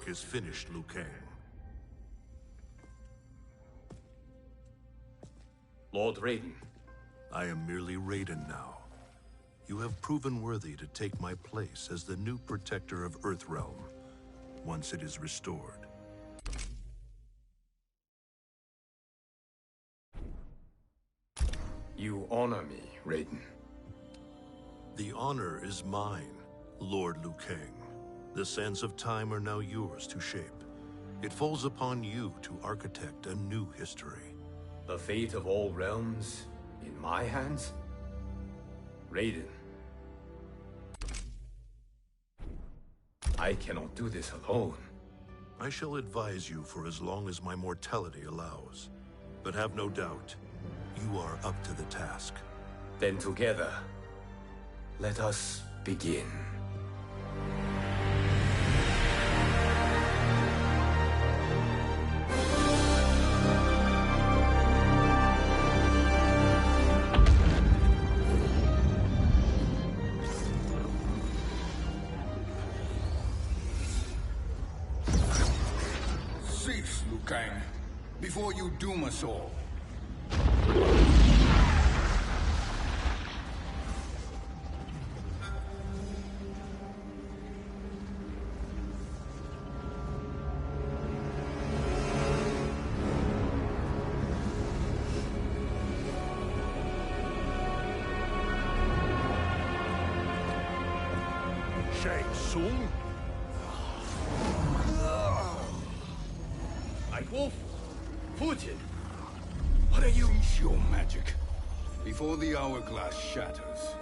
work is finished, Liu Kang. Lord Raiden. I am merely Raiden now. You have proven worthy to take my place as the new protector of Earthrealm, once it is restored. You honor me, Raiden. The honor is mine, Lord Liu Kang. The sands of time are now yours to shape. It falls upon you to architect a new history. The fate of all realms in my hands? Raiden. I cannot do this alone. I shall advise you for as long as my mortality allows. But have no doubt, you are up to the task. Then together, let us begin. Cease, Liu Kang, before you doom us all. Shang Tsung? Wolf, Fujin, what are you? Cease your magic, before the hourglass shatters.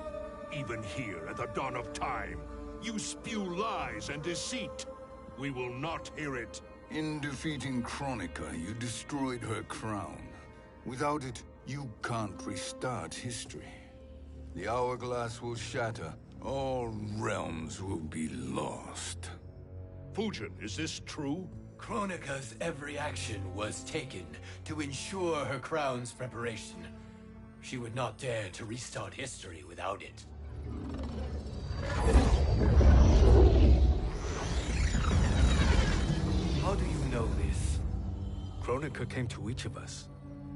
Even here at the dawn of time, you spew lies and deceit. We will not hear it. In defeating Kronika, you destroyed her crown. Without it, you can't restart history. The hourglass will shatter. All realms will be lost. Fujin, is this true? Kronika's every action was taken to ensure her crown's preparation. She would not dare to restart history without it. How do you know this? Kronika came to each of us.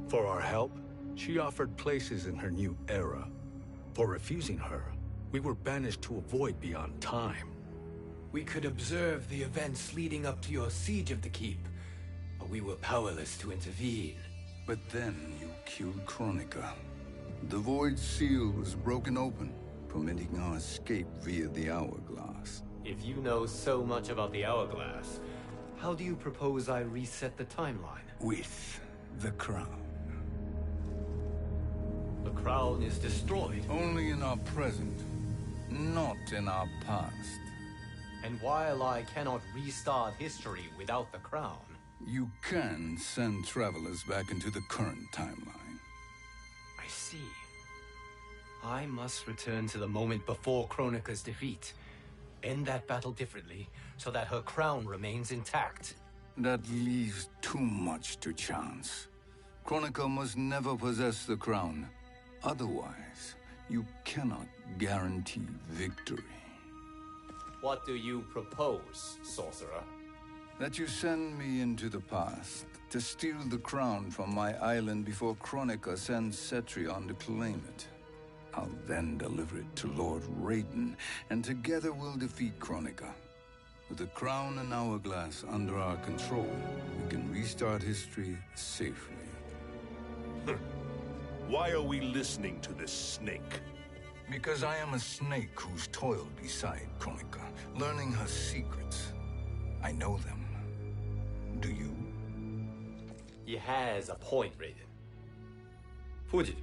For our help, she offered places in her new era. For refusing her, we were banished to a void beyond time. We could observe the events leading up to your siege of the keep, but we were powerless to intervene. But then you killed Kronika. The Void Seal was broken open, permitting our escape via the hourglass. If you know so much about the hourglass, how do you propose I reset the timeline? With the crown. The crown is destroyed. Only in our present, not in our past. And while I cannot restart history without the crown... You can send travelers back into the current timeline. I see. I must return to the moment before Kronika's defeat. End that battle differently, so that her crown remains intact. That leaves too much to chance. Kronika must never possess the crown. Otherwise, you cannot guarantee victory. What do you propose, sorcerer? That you send me into the past to steal the crown from my island before Kronika sends Cetrion to claim it. I'll then deliver it to Lord Raiden, and together we'll defeat Kronika. With the crown and hourglass under our control, we can restart history safely. Why are we listening to this snake? Because I am a snake who's toiled beside Kronika, learning her secrets. I know them. Do you? He has a point, Raiden. Fujin,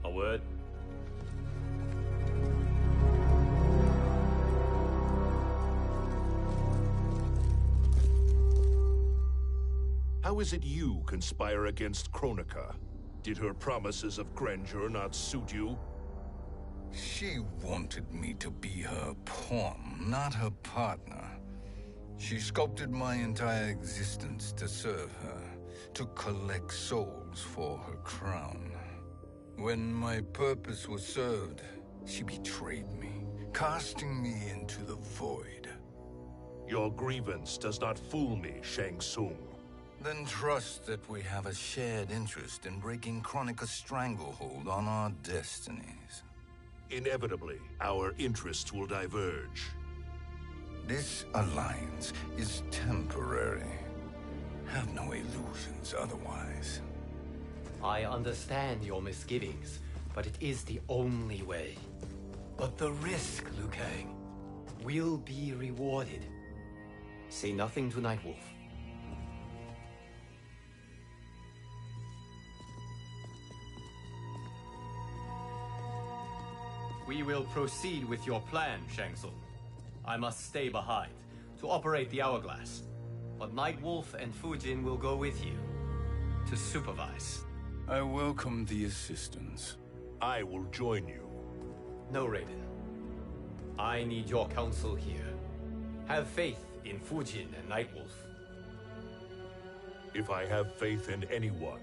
a word? How is it you conspire against Kronika? Did her promises of grandeur not suit you? She wanted me to be her pawn, not her partner. She sculpted my entire existence to serve her, to collect souls for her crown. When my purpose was served, she betrayed me, casting me into the void. Your grievance does not fool me, Shang Tsung. Then trust that we have a shared interest in breaking Kronika's stranglehold on our destinies. Inevitably, our interests will diverge. This alliance is temporary. Have no illusions otherwise. I understand your misgivings, but it is the only way. But the risk, Liu Kang, will be rewarded. Say nothing to Nightwolf. We will proceed with your plan, Shang Tsung. I must stay behind to operate the Hourglass. But Nightwolf and Fujin will go with you to supervise. I welcome the assistance. I will join you. No, Raiden. I need your counsel here. Have faith in Fujin and Nightwolf. If I have faith in anyone,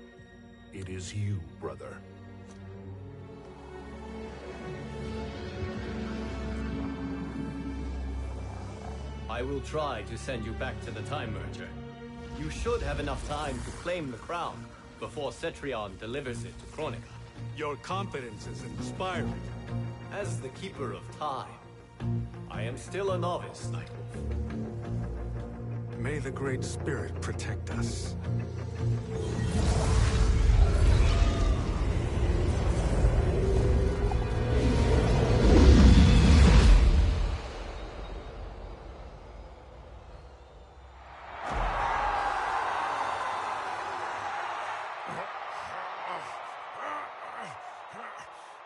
it is you, brother. I will try to send you back to the Time Merger. You should have enough time to claim the crown before Cetrion delivers it to Kronika. Your confidence is inspiring. As the Keeper of Time, I am still a novice, Nightwolf. May the Great Spirit protect us.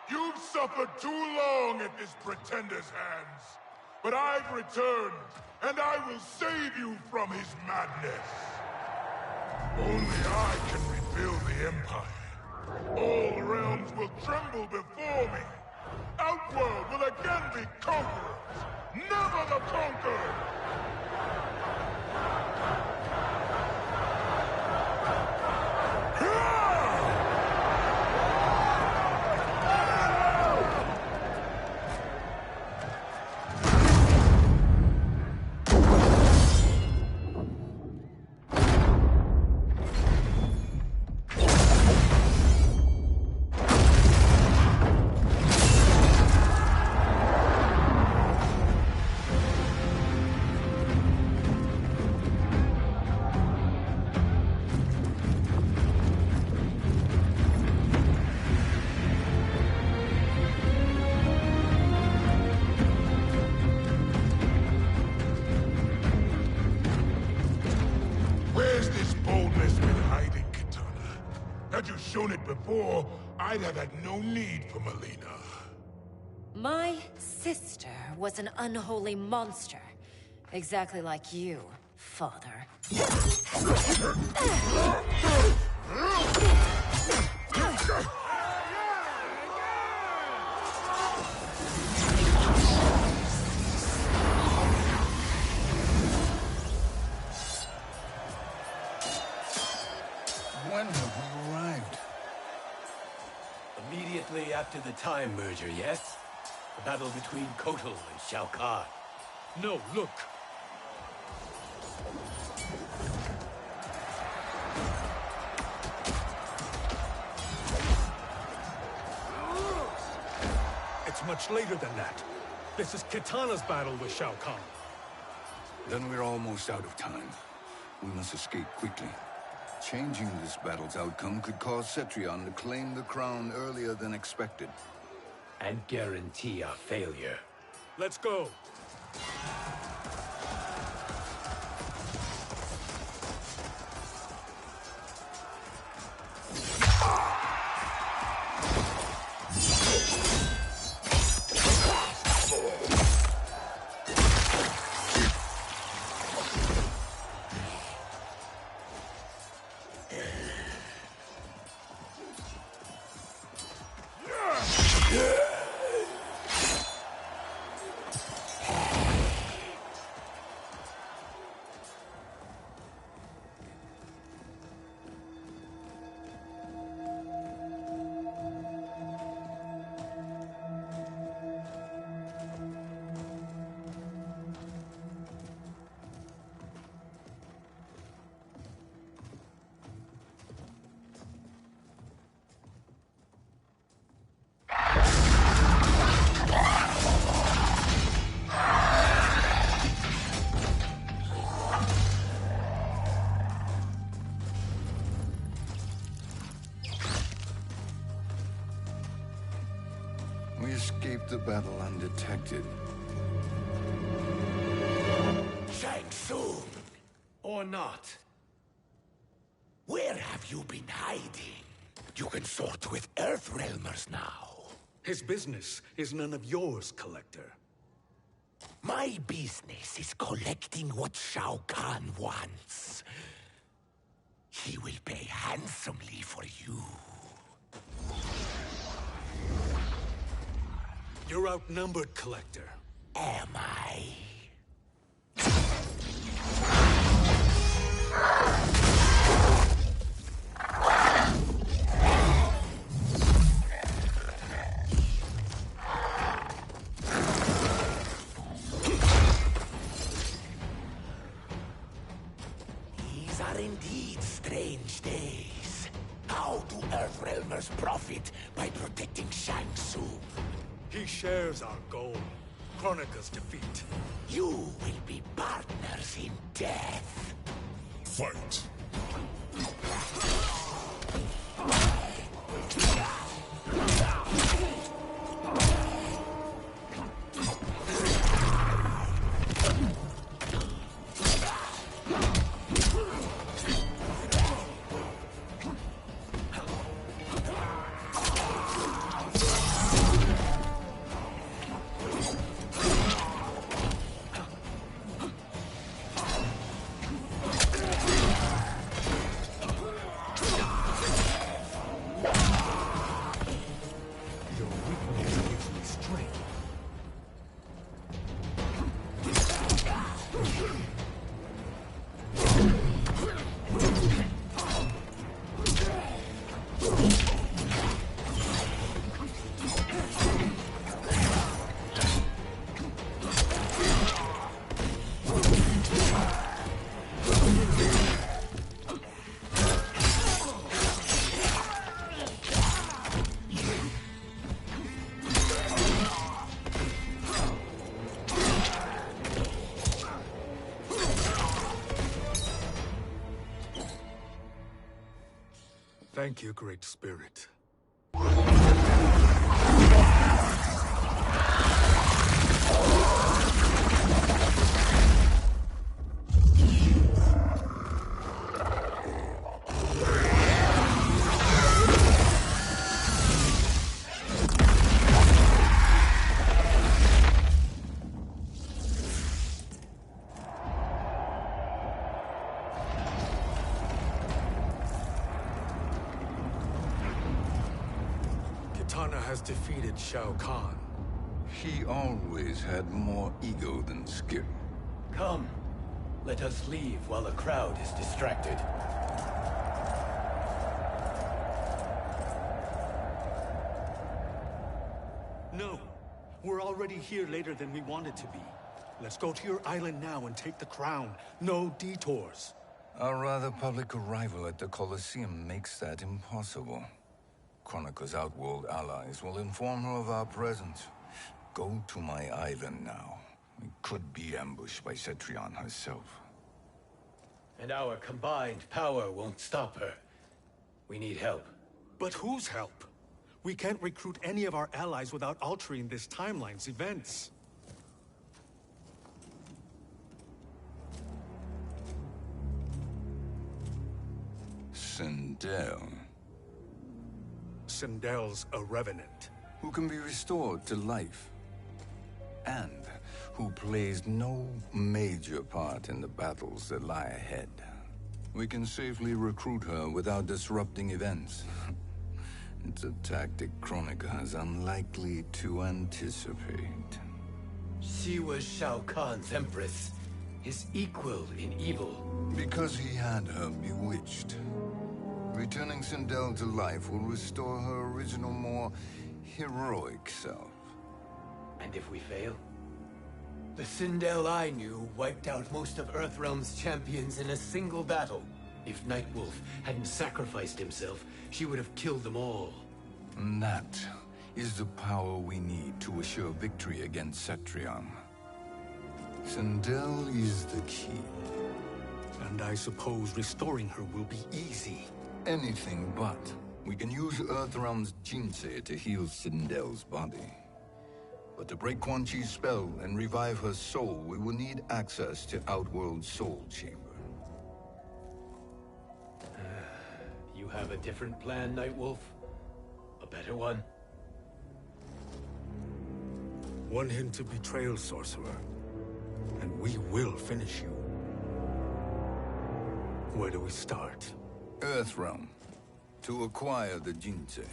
You've suffered too long at this pretender's hands. But I've returned, and I will save you from his madness. Only I can rebuild the Empire. All realms will tremble before me. Outworld will again be conquerors, never the conquered! Had you shown it before, I'd have had no need for Melina. My sister was an unholy monster. Exactly like you, father. When have we arrived? Immediately after the Time Merger, yes? The battle between Kotal and Shao Kahn. No, look! It's much later than that. This is Kitana's battle with Shao Kahn. Then we're almost out of time. We must escape quickly. Changing this battle's outcome could cause Cetrion to claim the crown earlier than expected. And guarantee our failure. Let's go! We escaped the battle undetected. Shang Tsung! Or not. Where have you been hiding? You can sort with Earthrealmers now. His business is none of yours, Collector. My business is collecting what Shao Kahn wants. He will pay handsomely for you. You're outnumbered, Collector. Am I? These are indeed strange days. How do Earthrealmers profit by protecting Shang Tsung? He shares our goal. Kronika's defeat. You will be partners in death. Fight. Thank you, Great Spirit. Kitana has defeated Shao Kahn. He always had more ego than skill. Come, let us leave while the crowd is distracted. No, we're already here later than we wanted to be. Let's go to your island now and take the crown. No detours. Our rather public arrival at the Colosseum makes that impossible. Kronika's outworld allies will inform her of our presence. Go to my island now. We could be ambushed by Cetrion herself. And our combined power won't stop her. We need help. But whose help? We can't recruit any of our allies without altering this timeline's events. Sindel, Sindel's a revenant. who can be restored to life, and who plays no major part in the battles that lie ahead. We can safely recruit her without disrupting events. It's a tactic Kronika is unlikely to anticipate. She was Shao Kahn's empress, his equal in evil. Because he had her bewitched. Returning Sindel to life will restore her original, more heroic self. And if we fail? The Sindel I knew wiped out most of Earthrealm's champions in a single battle. If Nightwolf hadn't sacrificed himself, she would have killed them all. And that is the power we need to assure victory against Cetrion. Sindel is the key. And I suppose restoring her will be easy. Anything but. We can use Earthrealm's Jinsei to heal Sindel's body. But to break Quan Chi's spell and revive her soul, we will need access to Outworld's soul chamber. You have a different plan, Nightwolf? A better one? One hint to betrayal, sorcerer, and we will finish you. Where do we start? Earthrealm. To acquire the Jinsei.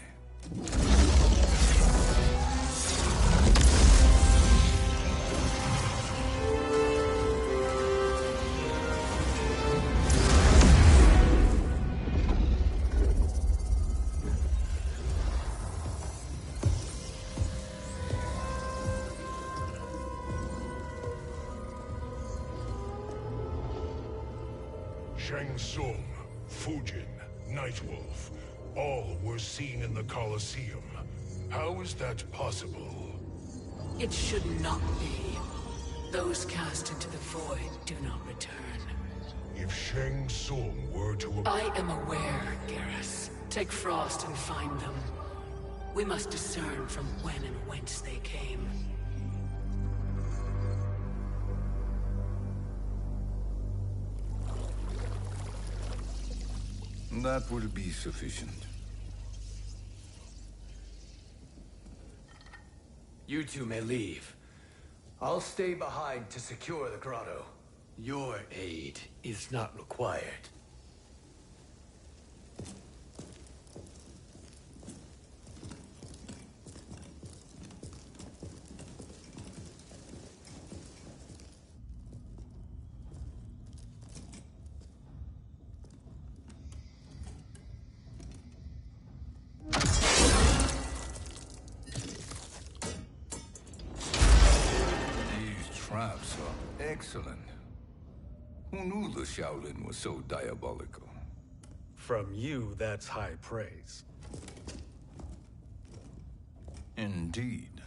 Shang Tsung, Fujin, Nightwolf, all were seen in the Colosseum. How is that possible? It should not be. Those cast into the void do not return. If Shang Tsung were to... I am aware, Garrus. Take Frost and find them. We must discern from when and whence they came. That will be sufficient. You two may leave. I'll stay behind to secure the grotto. Your aid is not required. Traps are excellent. Who knew the Shaolin was so diabolical? From you, that's high praise. Indeed.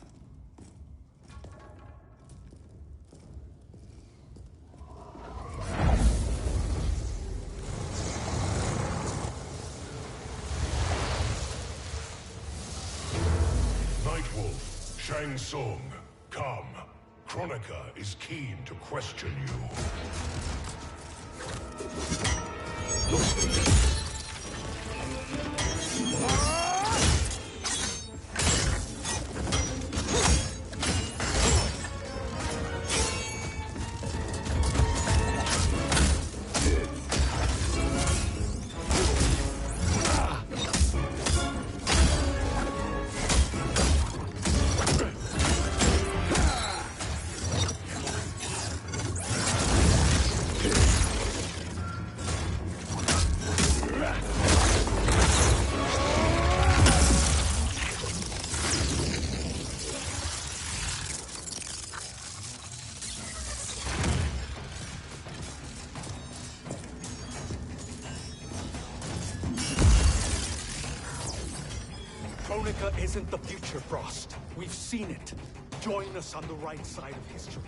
Nightwolf, Shang Tsung, come. Kronika is keen to question you. Kronika isn't the future, Frost. We've seen it. Join us on the right side of history.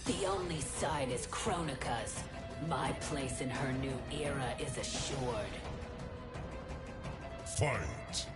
The only side is Kronika's. My place in her new era is assured. Fight!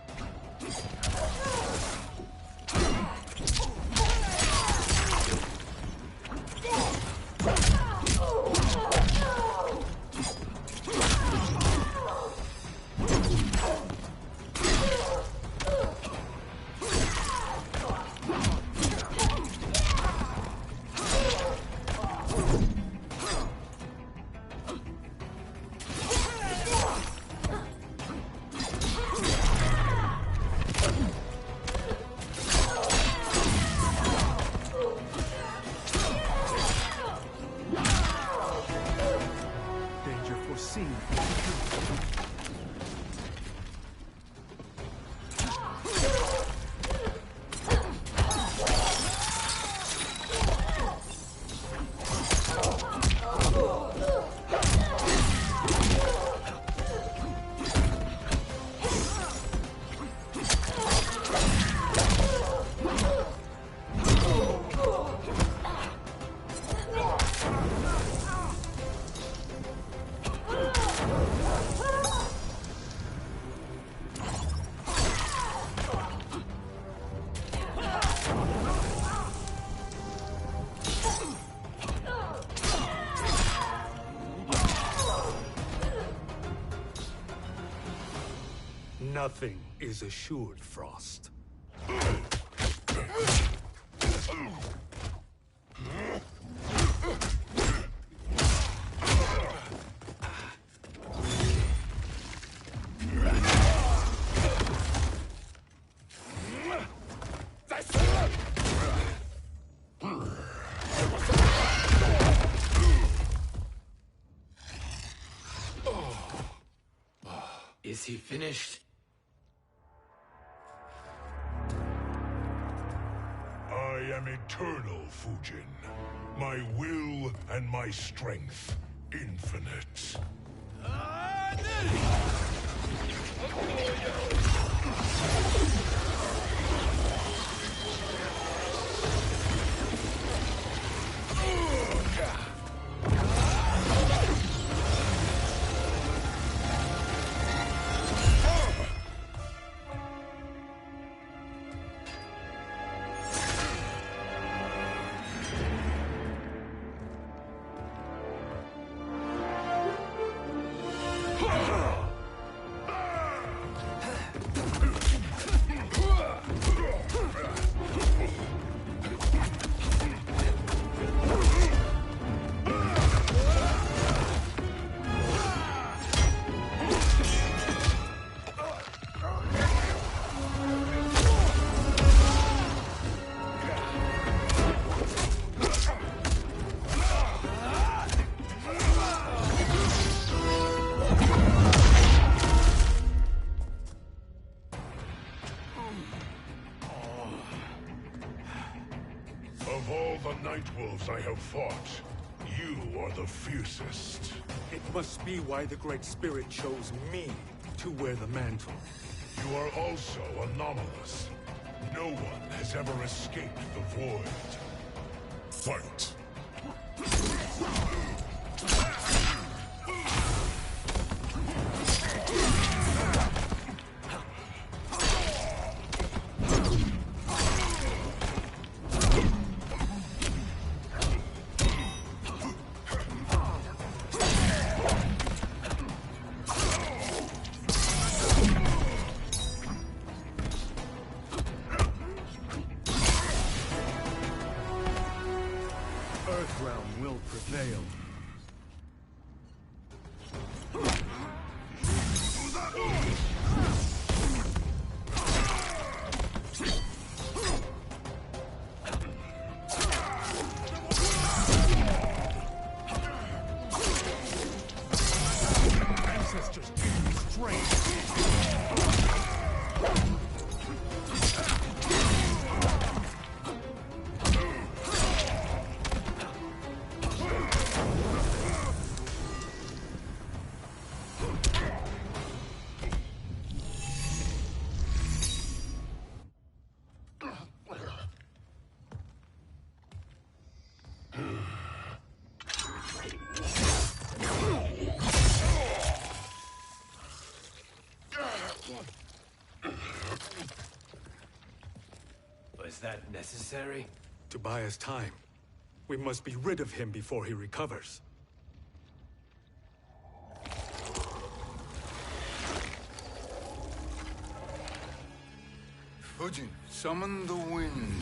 Nothing is assured, Frost. Is he finished? I am eternal, Fujin. My will and my strength, infinite. Of all the Nightwolves I have fought, you are the fiercest. It must be why the Great Spirit chose me to wear the mantle. You are also anomalous. No one has ever escaped the void. Fight! Earthrealm will prevail. Ancestors give you strength. Was that necessary? To buy us time. We must be rid of him before he recovers. Fujin, summon the wind.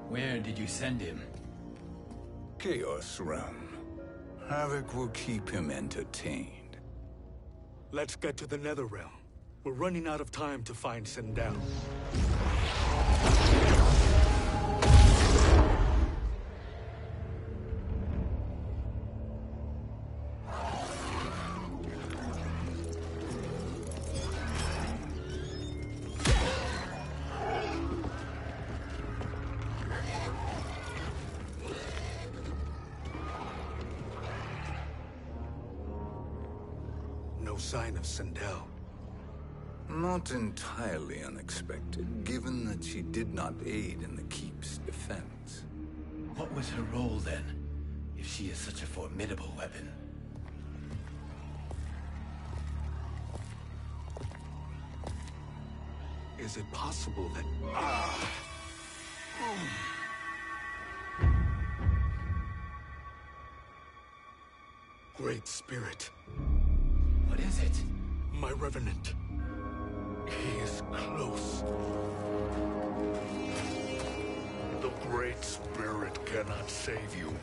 Where did you send him? Chaos Realm. Havoc will keep him entertained. Let's get to the Netherrealm. We're running out of time to find Sindel. No sign of Sindel. Not entirely unexpected, given that she did not aid in the Keep's defense. What was her role then, if she is such a formidable weapon? Is it possible that... Great Spirit. What is it? My Revenant. He is close. The Great Spirit cannot save you.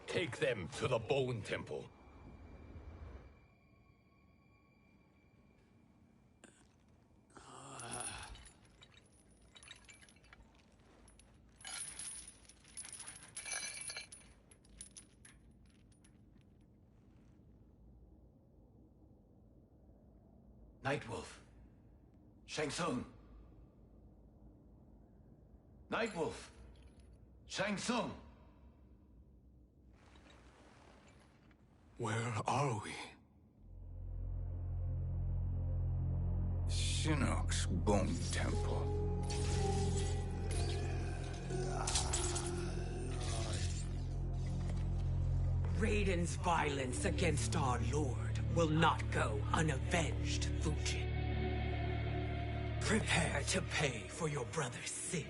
Take them to the Bone Temple. Nightwolf. Shang Tsung. Nightwolf. Shang Tsung. Where are we? Shinnok's Bone Temple. Raiden's violence against our Lord will not go unavenged, Fujin. Prepare to pay for your brother's sins.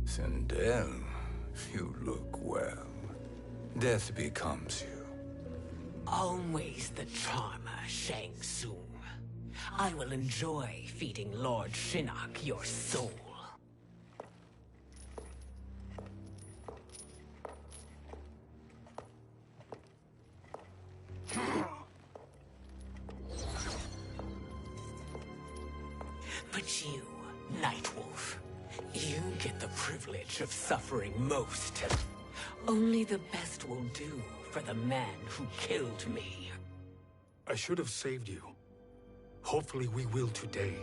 Sindel, you look well. Death becomes you. Always the charmer, Shang Tsung. I will enjoy feeding Lord Shinnok your soul. But you, Nightwolf, you get the privilege of suffering most. Only the best will do for the man who killed me. I should have saved you. Hopefully we will today.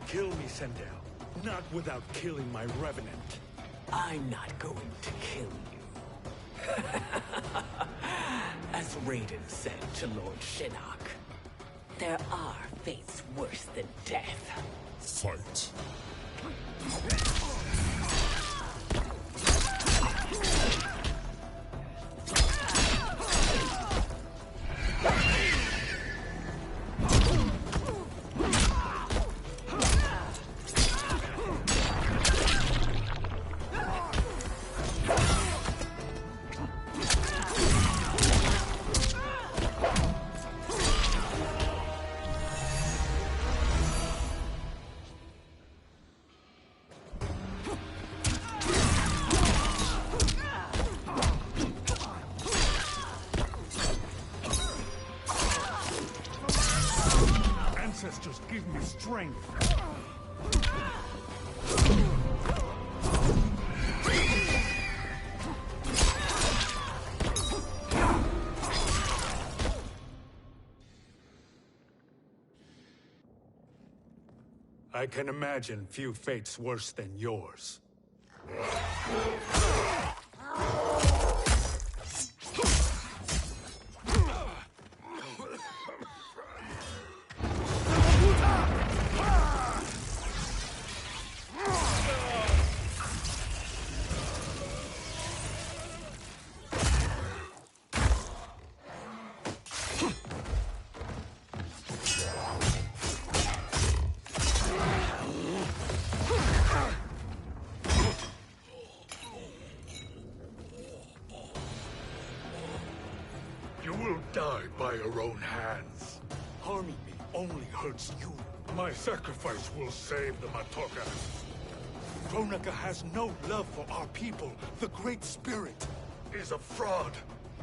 Kill me, Sindel. Not without killing my Revenant. I'm not going to kill you. As Raiden said to Lord Shinnok, there are fates worse than death. Fight. Ancestors, give me strength. I can imagine few fates worse than yours. will die by your own hands. Harming me only hurts you. My sacrifice will save the Matokas. Kronika has no love for our people. The Great Spirit Is a fraud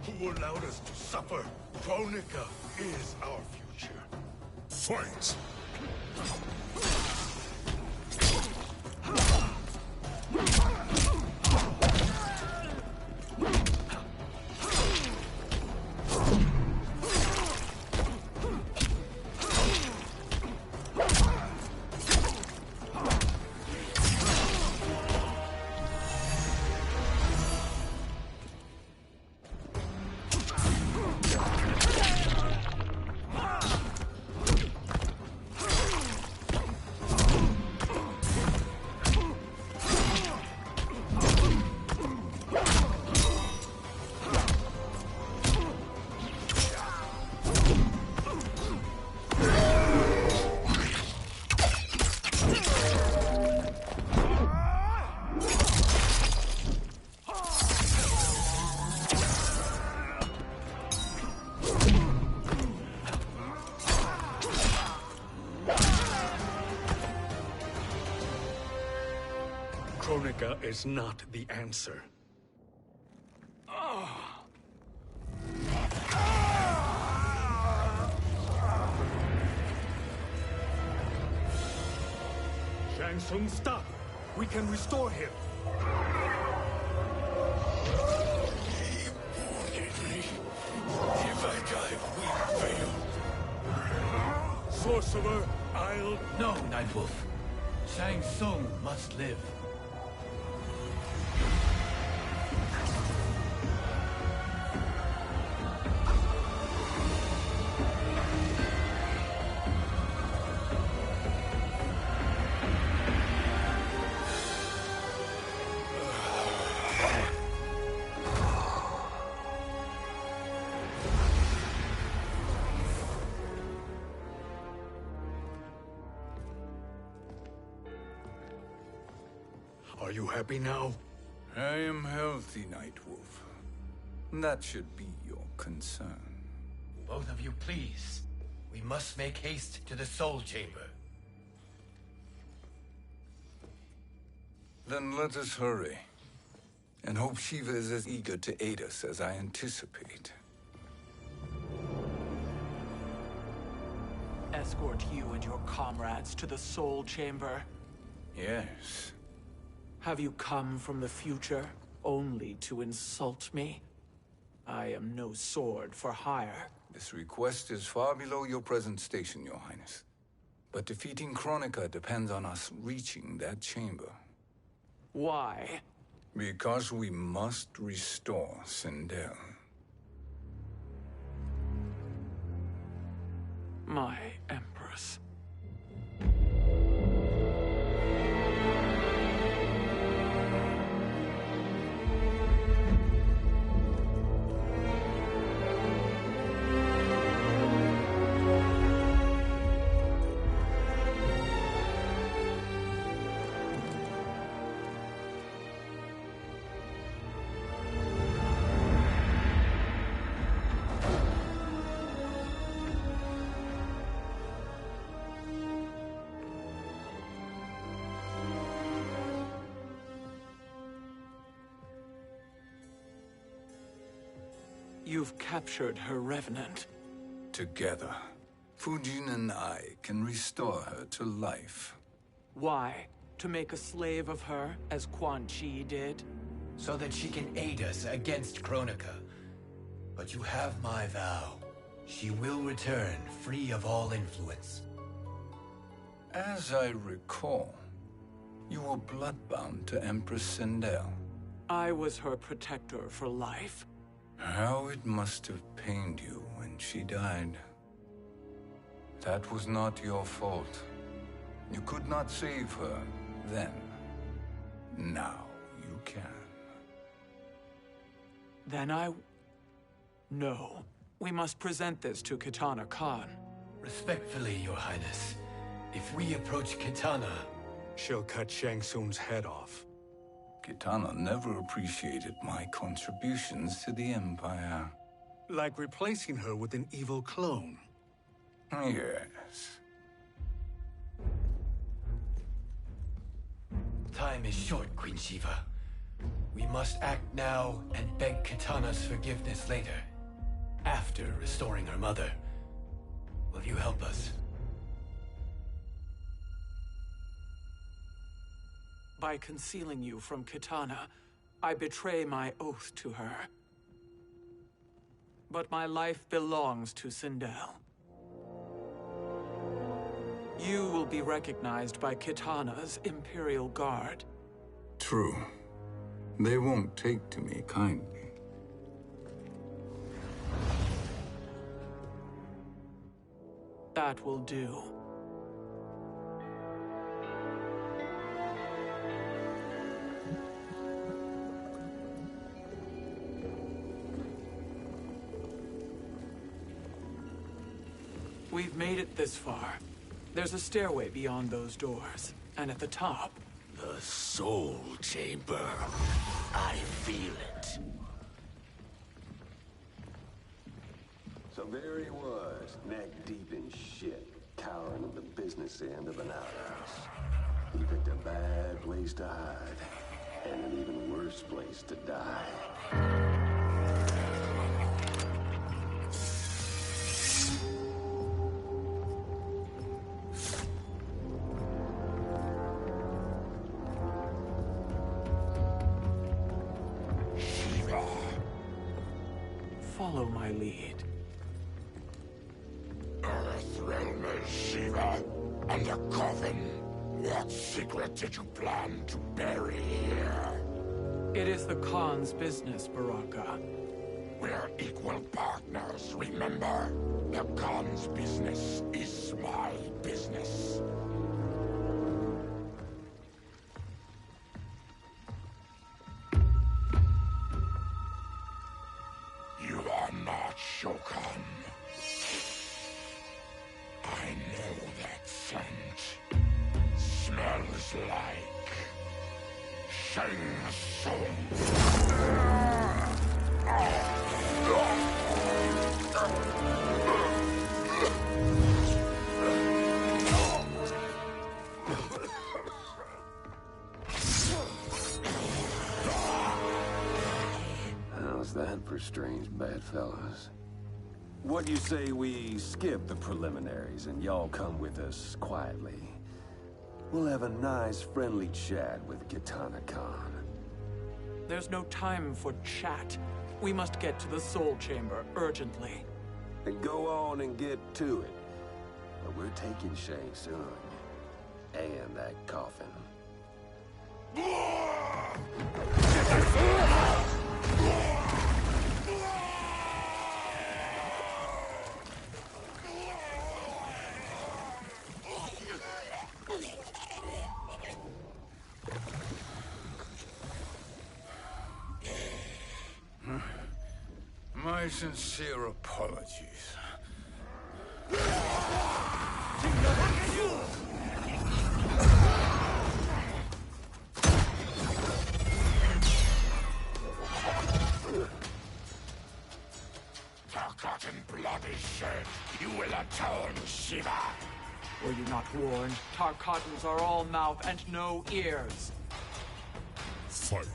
who allowed us to suffer. Kronika is our future. Fight! Kronika is not the answer. Shang Tsung, stop! We can restore him. If I die, we fail. Sorcerer, I'll... No, Nightwolf. Shang Tsung must live. Are you happy now? I am healthy, Nightwolf. That should be your concern. Both of you, please. We must make haste to the Soul Chamber. Then let us hurry. And hope Shiva is as eager to aid us as I anticipate. Escort you and your comrades to the Soul Chamber. Yes. Have you come from the future only to insult me? I am no sword for hire. This request is far below your present station, Your Highness. But defeating Kronika depends on us reaching that chamber. Why? Because we must restore Sindel. My Empress. You've captured her revenant. Together, Fujin and I can restore her to life. Why? To make a slave of her, as Quan Chi did? So that she can aid us against Kronika. But you have my vow. She will return free of all influence. As I recall, you were bloodbound to Empress Sindel. I was her protector for life. How it must have pained you when she died. That was not your fault. You could not save her then. Now you can. Then No. We must present this to Kitana Khan. Respectfully, Your Highness. If we approach Kitana... She'll cut Shang Tsung's head off. Kitana never appreciated my contributions to the Empire. Like replacing her with an evil clone. Yes. Time is short, Queen Shiva. We must act now and beg Kitana's forgiveness later. After restoring her mother. Will you help us? By concealing you from Kitana, I betray my oath to her. But my life belongs to Sindel. You will be recognized by Kitana's Imperial Guard. True. They won't take to me kindly. That will do. We've made it this far. There's a stairway beyond those doors, and at the top... The Soul Chamber. I feel it. So there he was, neck deep in shit, cowering at the business end of an outhouse. He picked a bad place to hide, and an even worse place to die. Follow my lead. Earthrealm is Shiva, and a coffin. What secret did you plan to bury here? It is the Khan's business, Baraka. We're equal partners, remember? The Khan's business is my business. You are not Shokan. I know that scent. Smells like Shang Tsung. How's that for strange bedfellows? What do you say we skip the preliminaries and y'all come with us quietly? We'll have a nice friendly chat with Kitana Khan. There's no time for chat. We must get to the Soul Chamber urgently. Then go on and get to it. But we're taking Shang Tsung. And that coffin. My sincere apologies. Forgotten blood is shed. You will atone, Shiva. Were you not warned? Tarkatans are all mouth and no ears. Fight.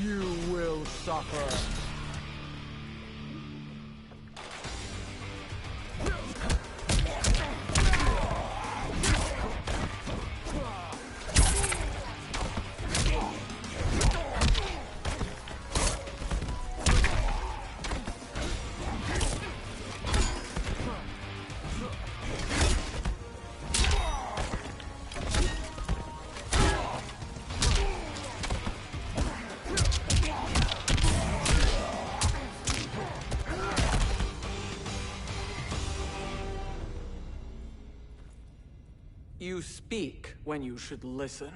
You will suffer. You speak when you should listen.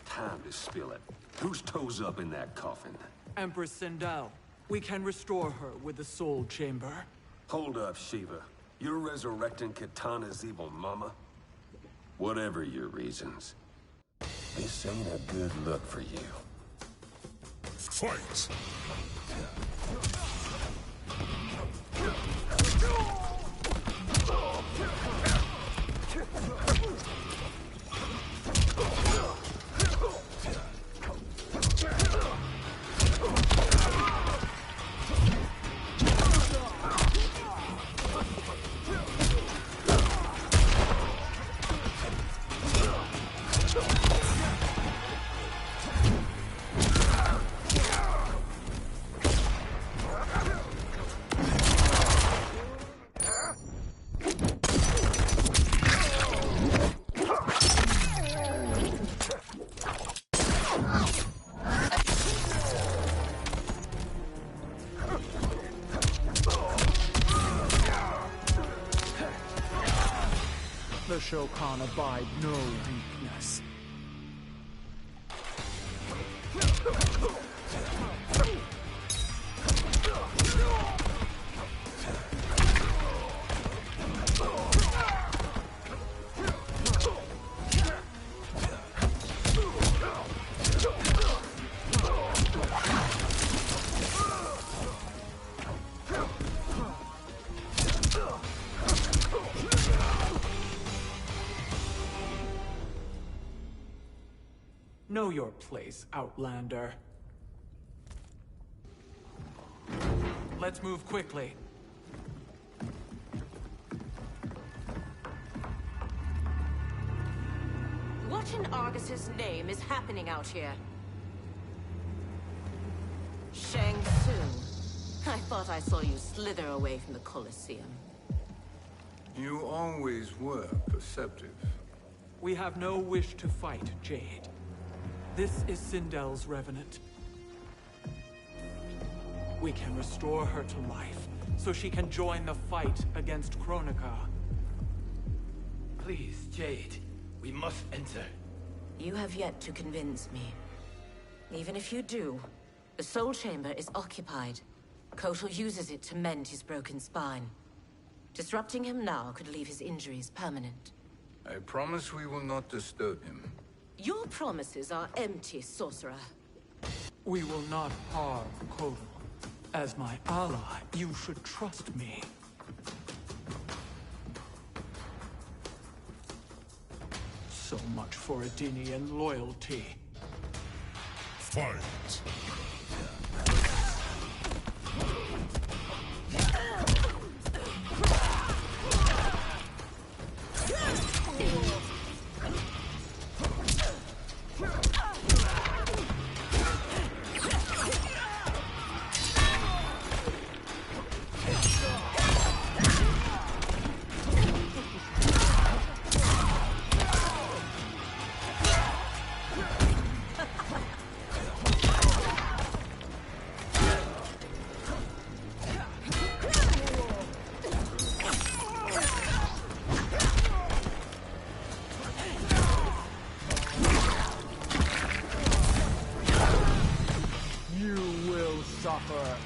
Time to spill it. Whose toes up in that coffin? Empress Sindel. We can restore her with the Soul Chamber. Hold up, Shiva. You're resurrecting Kitana's evil mama? Whatever your reasons, this ain't a good look for you. Fight! The Shokan abide no weakness. Know your place, Outlander. Let's move quickly. What in Argus's name is happening out here? Shang Tsung. I thought I saw you slither away from the Colosseum. You always were perceptive. We have no wish to fight, Jade. This is Sindel's Revenant. We can restore her to life, so she can join the fight against Kronika. Please, Jade. We must enter. You have yet to convince me. Even if you do, the Soul Chamber is occupied. Kotal uses it to mend his broken spine. Disrupting him now could leave his injuries permanent. I promise we will not disturb him. Your promises are empty, sorcerer. We will not harm Kotal. As my ally, you should trust me. So much for Adenian loyalty. Fight! Suffer.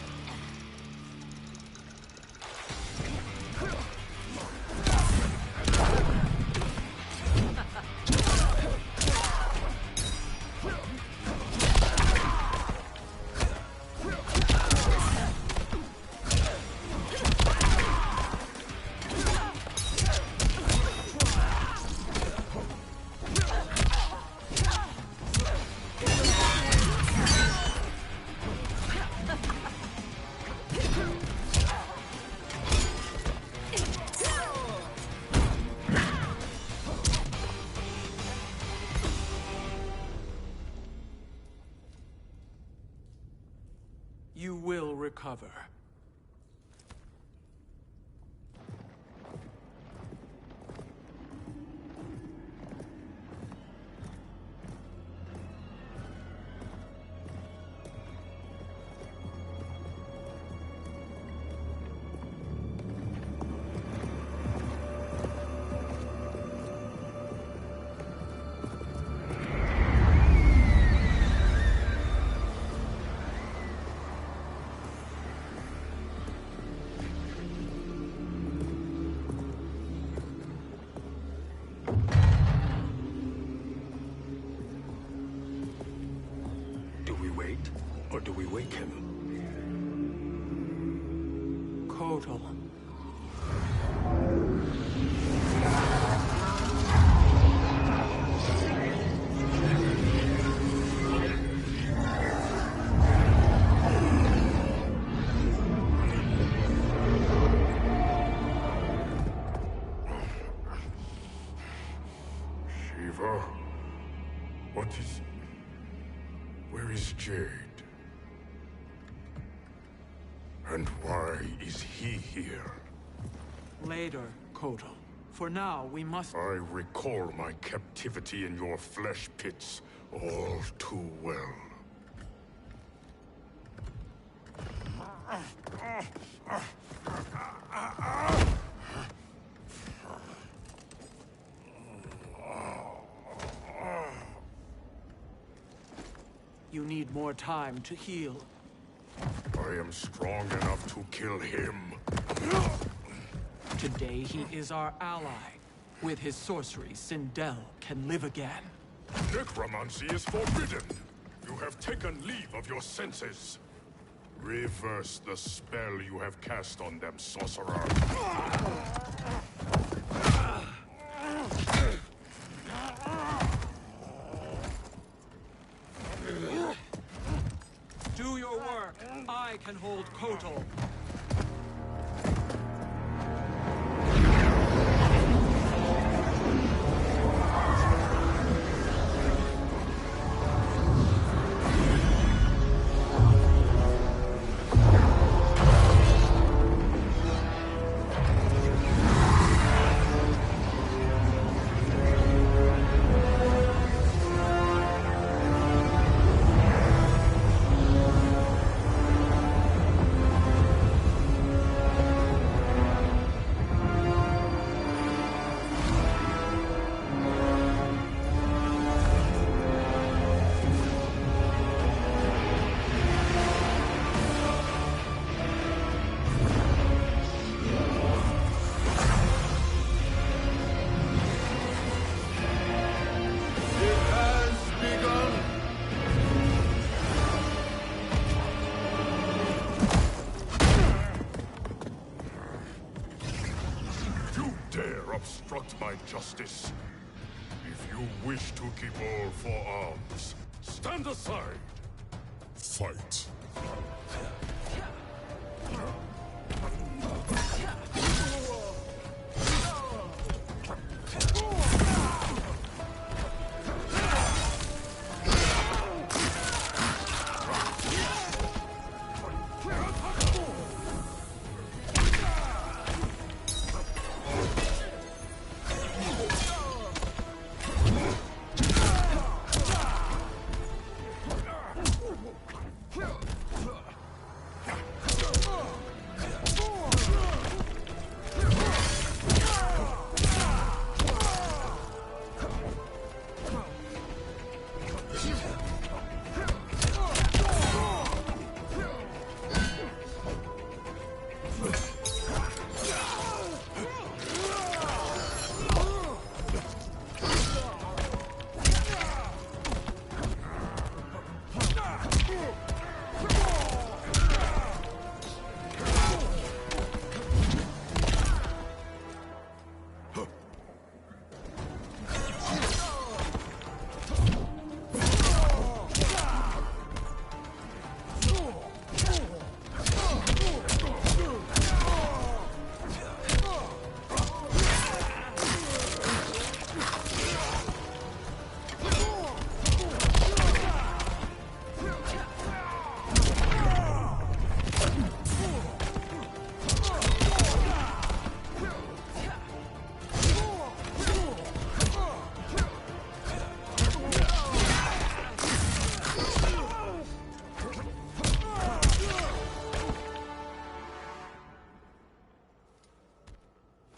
You will recover. Kotal. Shiva? What is... Where is Jade? And why is he here? Later, Kotal. For now, we must... I recall my captivity in your flesh pits all too well. You need more time to heal. I am strong enough to kill him. Today he is our ally. With his sorcery, Sindel can live again. Necromancy is forbidden. You have taken leave of your senses. Reverse the spell you have cast on them, sorcerer. Do your work. I can hold Kotal. Obstruct my justice. If you wish to keep all four arms, stand aside. Fight.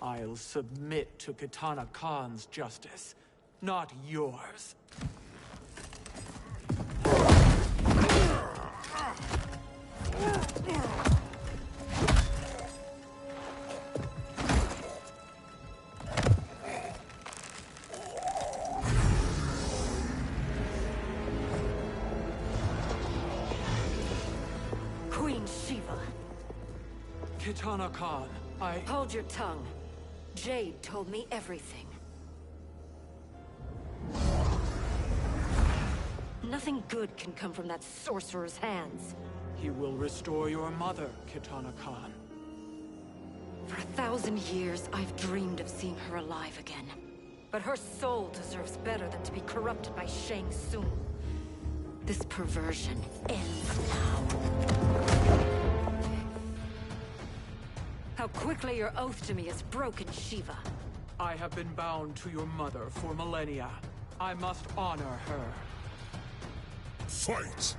I'll submit to Kitana Khan's justice, not yours. Kitana Khan, Hold your tongue. Jade told me everything. Nothing good can come from that sorcerer's hands. He will restore your mother, Kitana Khan. For 1,000 years, I've dreamed of seeing her alive again. But her soul deserves better than to be corrupted by Shang Tsung. This perversion ends now. How quickly your oath to me has broken, Shiva. I have been bound to your mother for millennia. I must honor her. Fight!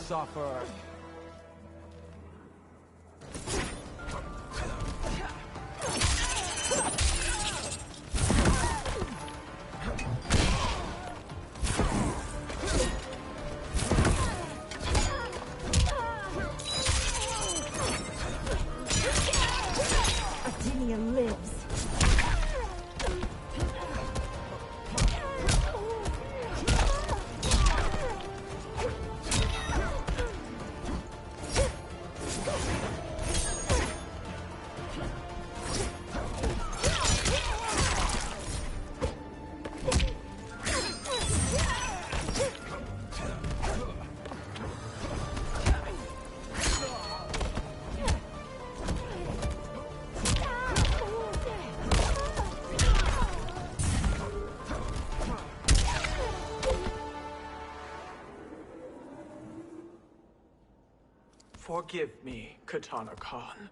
Suffer. Artemia lives. Forgive me, Kitana Khan.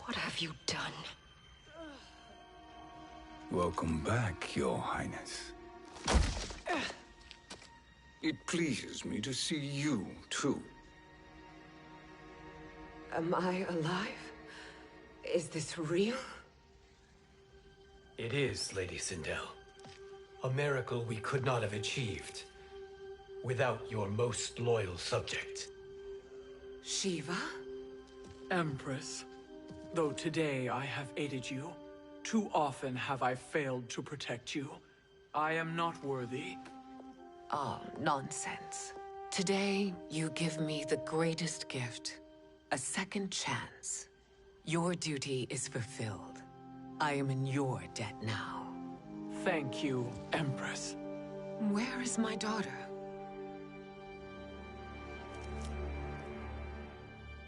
What have you done? Welcome back, Your Highness. It pleases me to see you, too. Am I alive? Is this real? It is, Lady Sindel. A miracle we could not have achieved without your most loyal subject. Shiva? Empress, though today I have aided you, too often have I failed to protect you. I am not worthy. Oh, nonsense. Today, you give me the greatest gift. A second chance. Your duty is fulfilled. I am in your debt now. Thank you, Empress. Where is my daughter?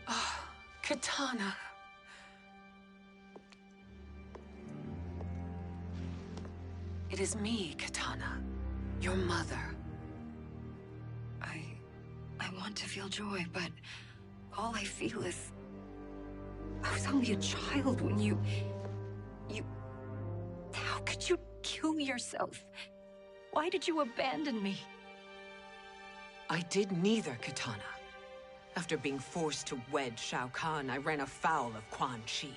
Ah, Kitana. It is me, Kitana. Your mother. I want to feel joy, but all I feel is... I was only a child when you... How could you kill yourself? Why did you abandon me? I did neither, Kitana. After being forced to wed Shao Kahn, I ran afoul of Quan Chi.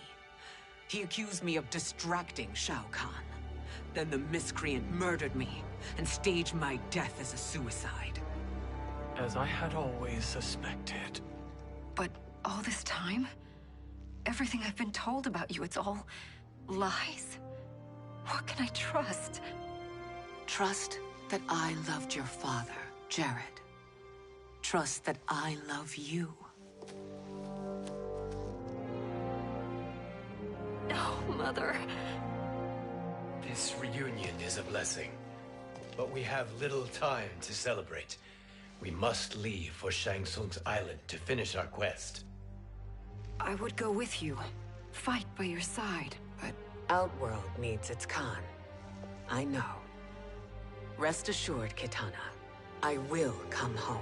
He accused me of distracting Shao Kahn. Then the miscreant murdered me and staged my death as a suicide. As I had always suspected. But all this time? Everything I've been told about you, it's all lies? What can I trust? Trust that I loved your father, Jared. Trust that I love you. Oh, Mother. This reunion is a blessing, but we have little time to celebrate. We must leave for Shang Tsung's island to finish our quest. I would go with you, fight by your side, but... Outworld needs its Khan. I know. Rest assured, Kitana, I will come home.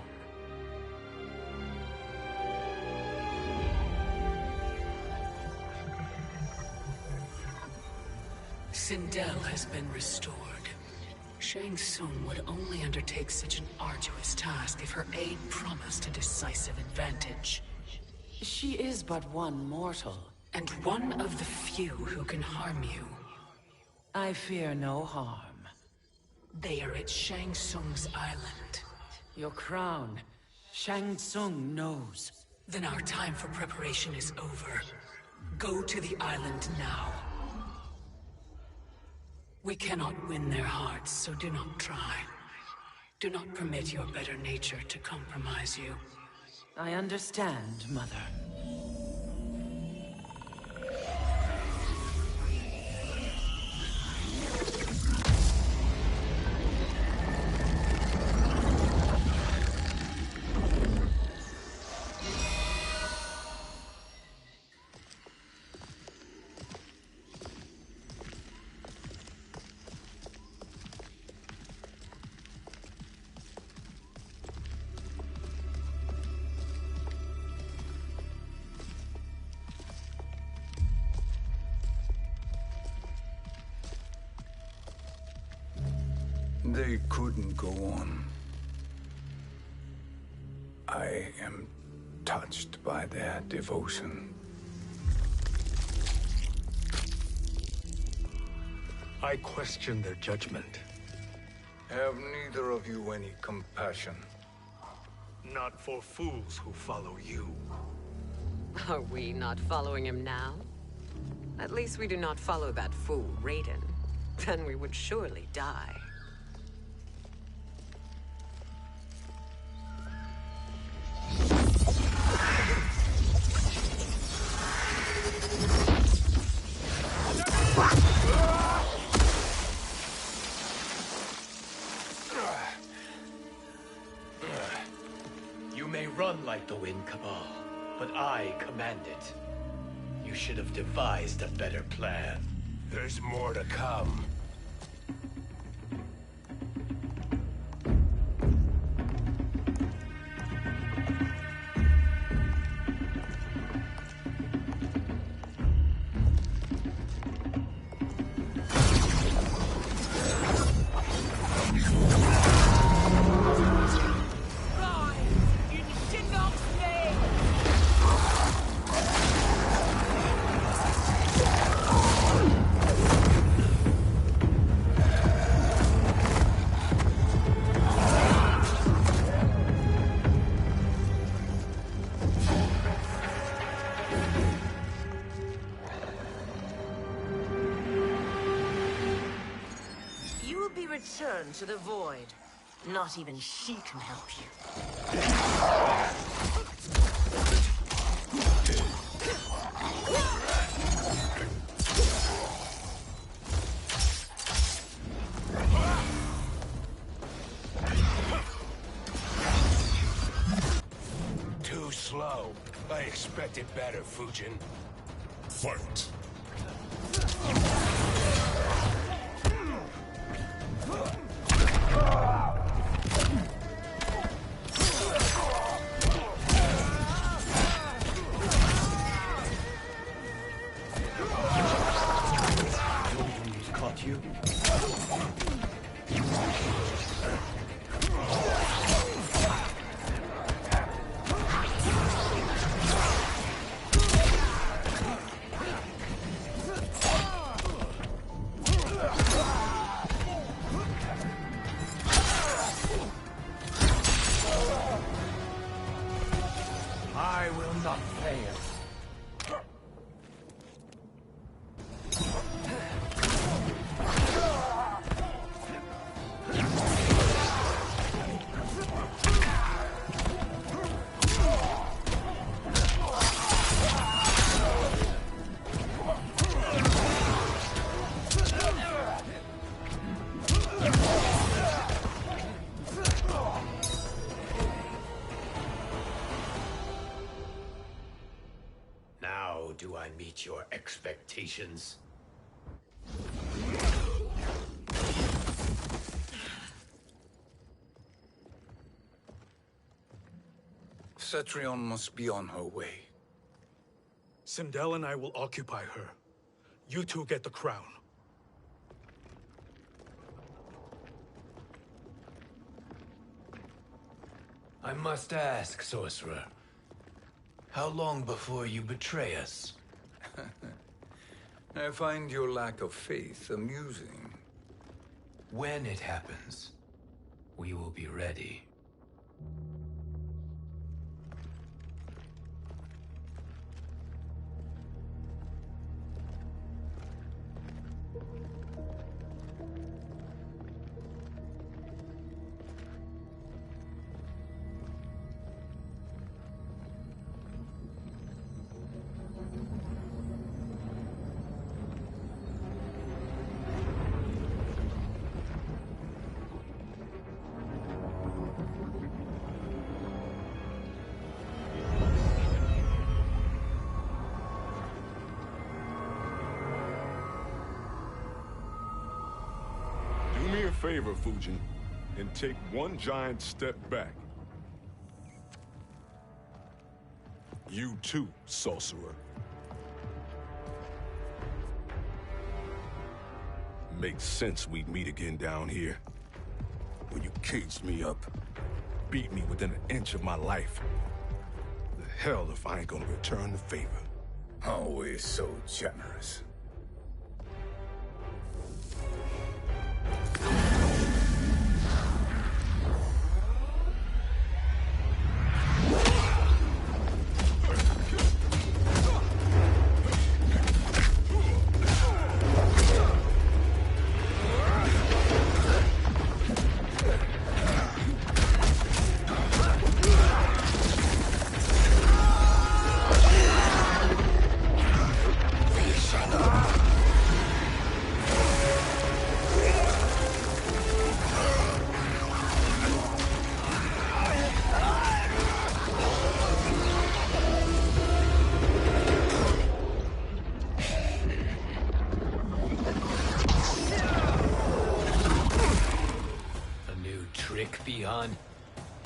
Sindel has been restored. Shang Tsung would only undertake such an arduous task if her aid promised a decisive advantage. She is but one mortal. And one of the few who can harm you. I fear no harm. They are at Shang Tsung's island. Your crown. Shang Tsung knows. Then our time for preparation is over. Go to the island now. We cannot win their hearts, so do not try. Do not permit your better nature to compromise you. I understand, Mother. They couldn't go on. I am touched by their devotion. I question their judgment. Have neither of you any compassion? Not for fools who follow you. Are we not following him now? At least we do not follow that fool, Raiden. Then we would surely die. You may run like the wind, Cabal, but I command it. You should have devised a better plan. There's more to come. Return to the void. Not even she can help you. Too slow. I expected better, Fujin. Fight. You. meet your expectations. Cetrion must be on her way. Sindel and I will occupy her. You two get the crown. I must ask, sorcerer. How long before you betray us? I find your lack of faith amusing. When it happens, we will be ready. Do me a favor, Fujin, and take one giant step back. You too, sorcerer. Makes sense we'd meet again down here. When you caged me up, beat me within an inch of my life. The hell if I ain't gonna return the favor. Always so generous.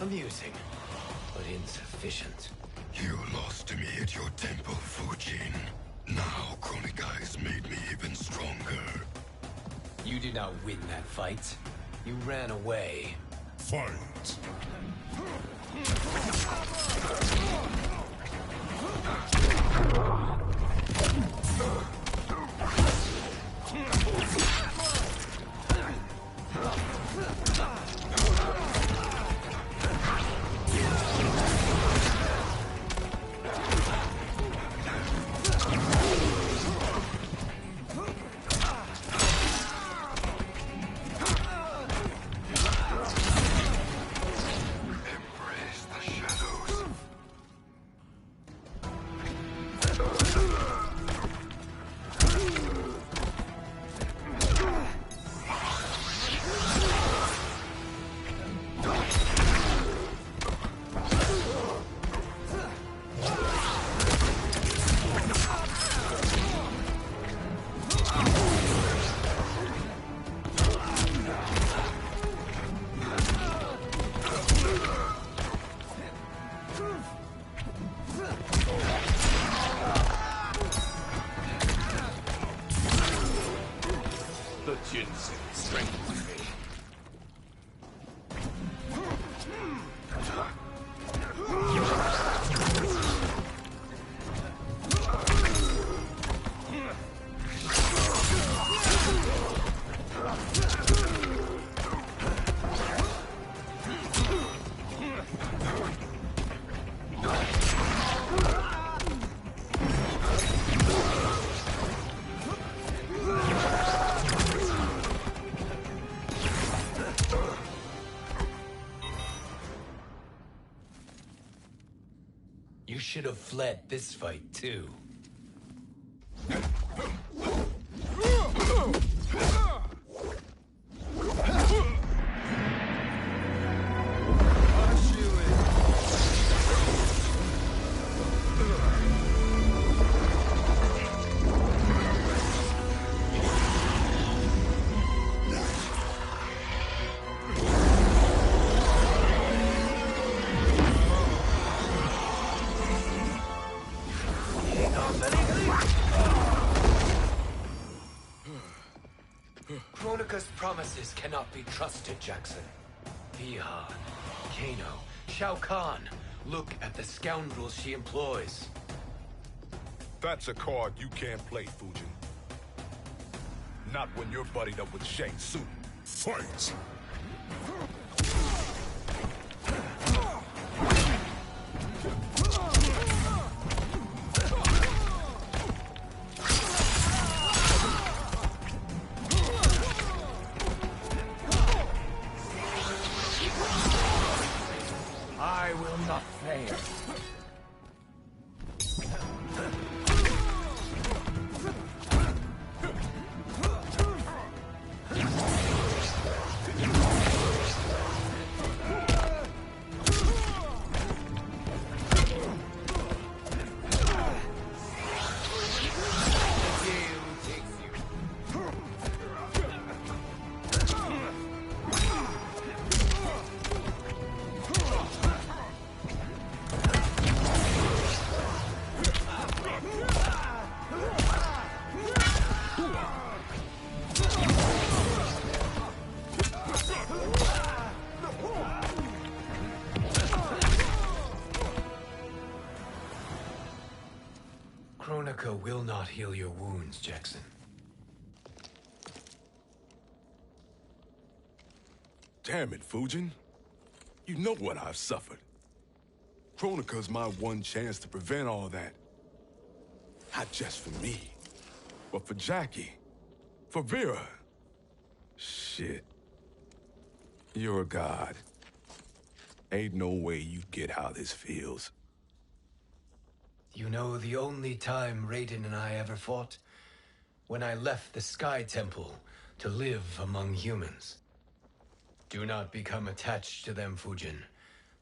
Amusing, but insufficient. You lost to me at your temple, Fujin. Now Kronika has made me even stronger. You did not win that fight. You ran away. Fight! The ginseng strengthens me. You should have fled this fight, too. Kronika's promises cannot be trusted, Jackson. Bihan, Kano, Shao Kahn. Look at the scoundrels she employs. That's a card you can't play, Fujin. Not when you're buddied up with Shang Tsung. Fight! I will not fail. Kronika will not heal your wounds, Jackson. Damn it, Fujin. You know what I've suffered. Kronika's my one chance to prevent all that. Not just for me, but for Jackie, for Vera. Shit. You're a god. Ain't no way you get how this feels. You know the only time Raiden and I ever fought? When I left the Sky Temple to live among humans. Do not become attached to them, Fujin.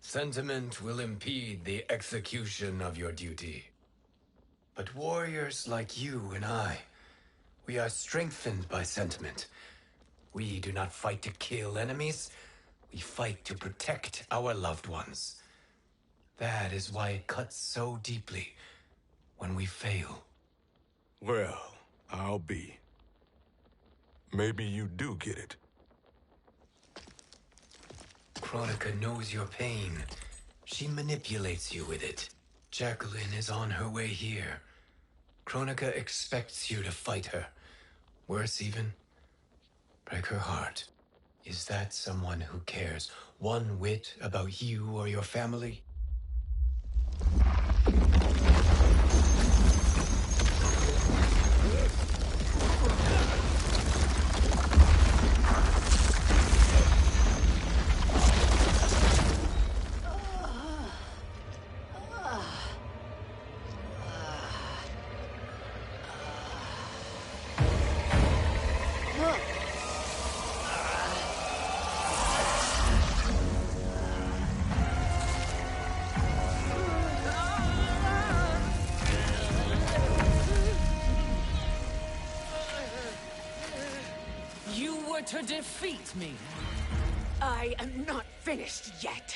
Sentiment will impede the execution of your duty. But warriors like you and I, we are strengthened by sentiment. We do not fight to kill enemies. We fight to protect our loved ones. That is why it cuts so deeply when we fail. Well, I'll be. Maybe you do get it. Kronika knows your pain. She manipulates you with it. Jacqueline is on her way here. Kronika expects you to fight her. Worse even, break her heart. Is that someone who cares one whit about you or your family? To defeat me. I am not finished yet.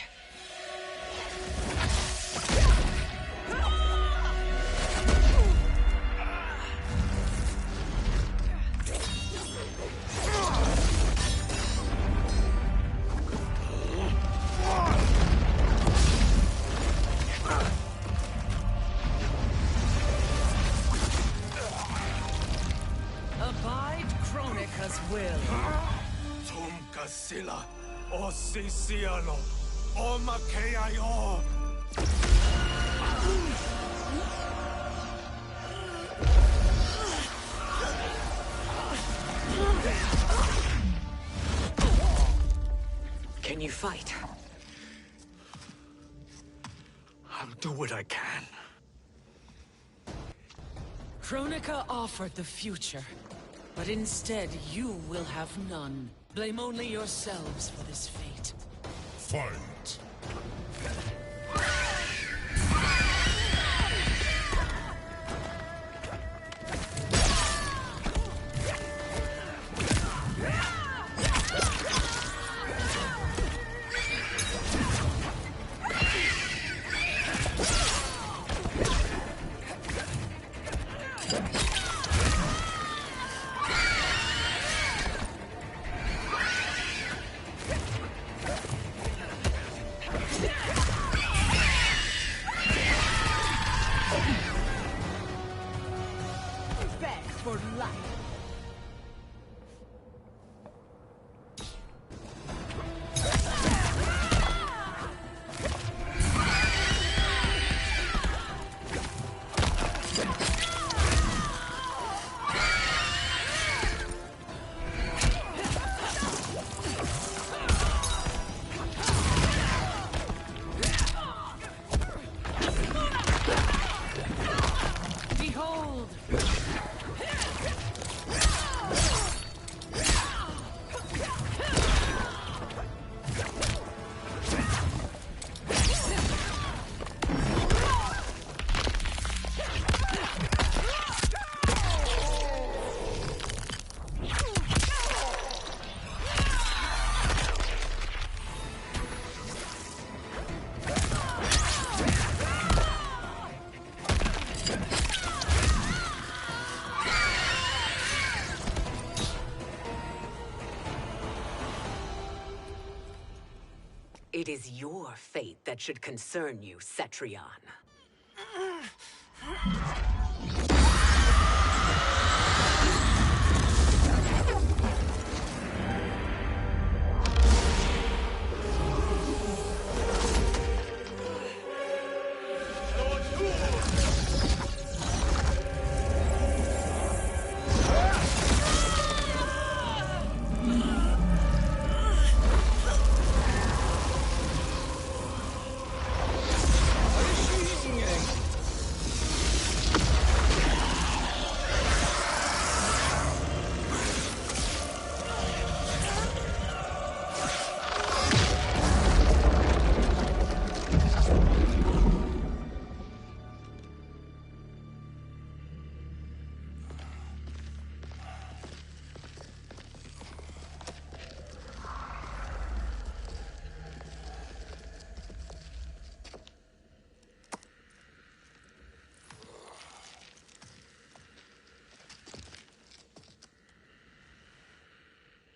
Abide Kronika's will. Sila, o Siciano, o Makeayo. Can you fight? I'll do what I can. Kronika offered the future, but instead you will have none. Blame only yourselves for this fate. Fight! For life. Behold! It is your fate that should concern you, Cetrion.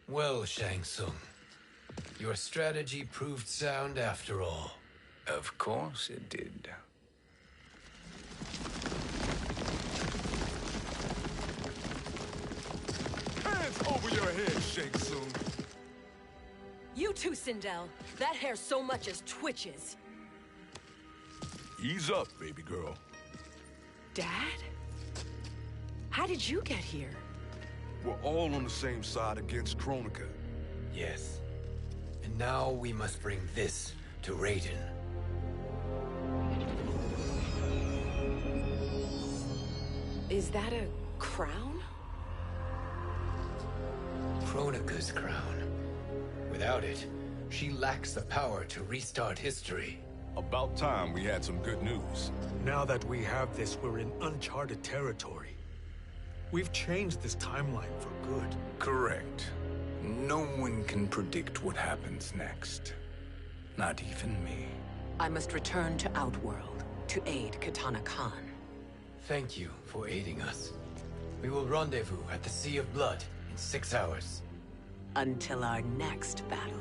Well, Shang Tsung, your strategy proved sound after all. Of course it did. Hands over your head, Shang Tsung. You too, Sindel. That hair so much as twitches. Ease up, baby girl. Dad? How did you get here? We're all on the same side against Kronika. Yes. And now we must bring this to Raiden. Is that a crown? Kronika's crown. Without it, she lacks the power to restart history. About time we had some good news. Now that we have this, we're in uncharted territory. We've changed this timeline for good. Correct. No one can predict what happens next. Not even me. I must return to Outworld to aid Katana Khan. Thank you for aiding us. We will rendezvous at the Sea of Blood in 6 hours. Until our next battle.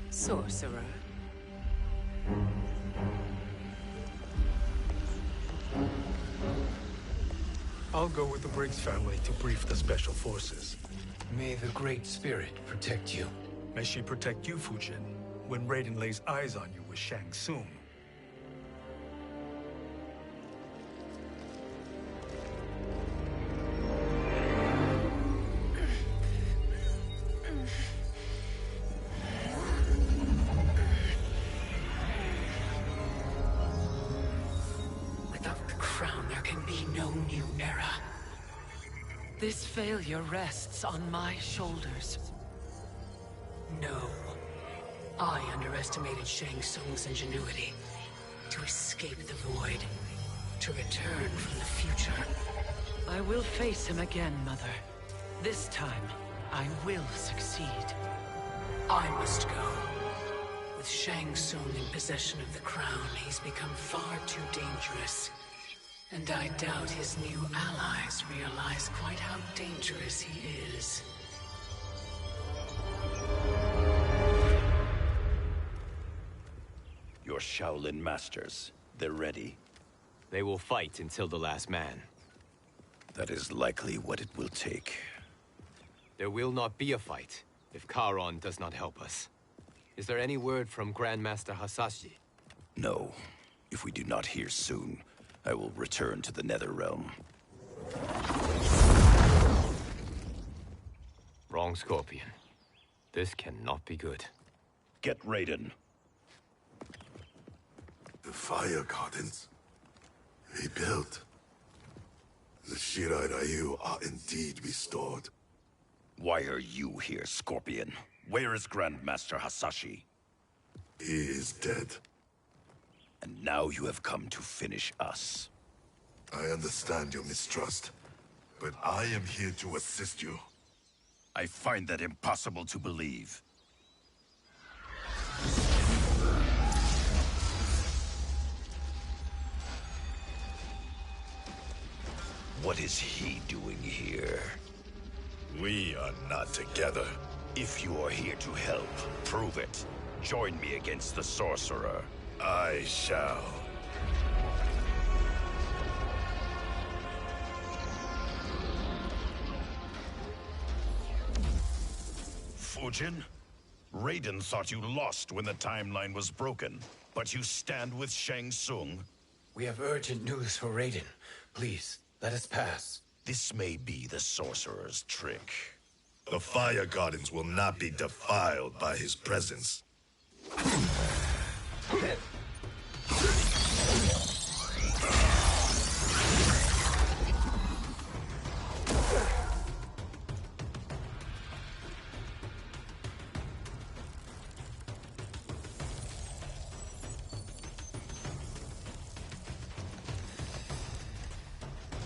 Sorcerer. I'll go with the Briggs family to brief the Special Forces. May the Great Spirit protect you. May she protect you, Fujin, when Raiden lays eyes on you with Shang Tsung. Without the crown, there can be no new era. This failure rests on my shoulders. No. I underestimated Shang Tsung's ingenuity. To escape the void. To return from the future. I will face him again, Mother. This time, I will succeed. I must go. With Shang Tsung in possession of the crown, he's become far too dangerous. And I doubt his new allies realize quite how dangerous he is. Your Shaolin masters, they're ready. They will fight until the last man. That is likely what it will take. There will not be a fight if Charon does not help us. Is there any word from Grandmaster Hasashi? No. If we do not hear soon, I will return to the Netherrealm. Wrong, Scorpion. This cannot be good. Get Raiden. The fire gardens. Rebuilt. The Shirai Ryu are indeed restored. Why are you here, Scorpion? Where is Grandmaster Hasashi? He is dead. And now you have come to finish us. I understand your mistrust, but I am here to assist you. I find that impossible to believe. What is he doing here? We are not together. If you are here to help, prove it. Join me against the sorcerer. I shall. Fujin? Raiden thought you lost when the timeline was broken, but you stand with Shang Tsung. We have urgent news for Raiden. Please, let us pass. This may be the sorcerer's trick. The fire gardens will not be defiled by his presence.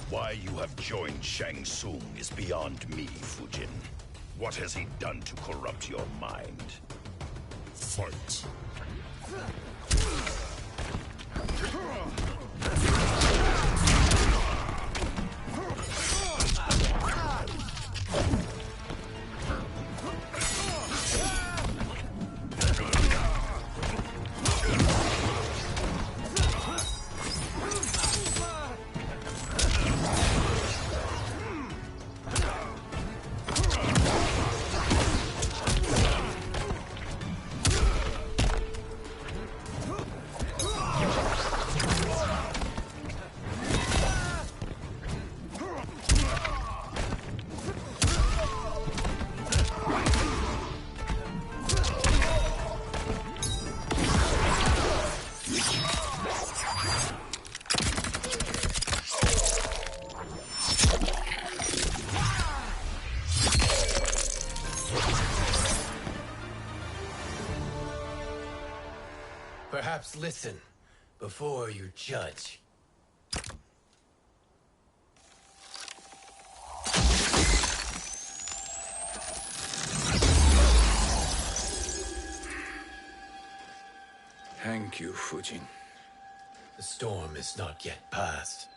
Why you have joined Shang Tsung is beyond me, Fujin. What has he done to corrupt your mind? Fight. Perhaps listen before you judge. Thank you, Fujin. The storm is not yet past.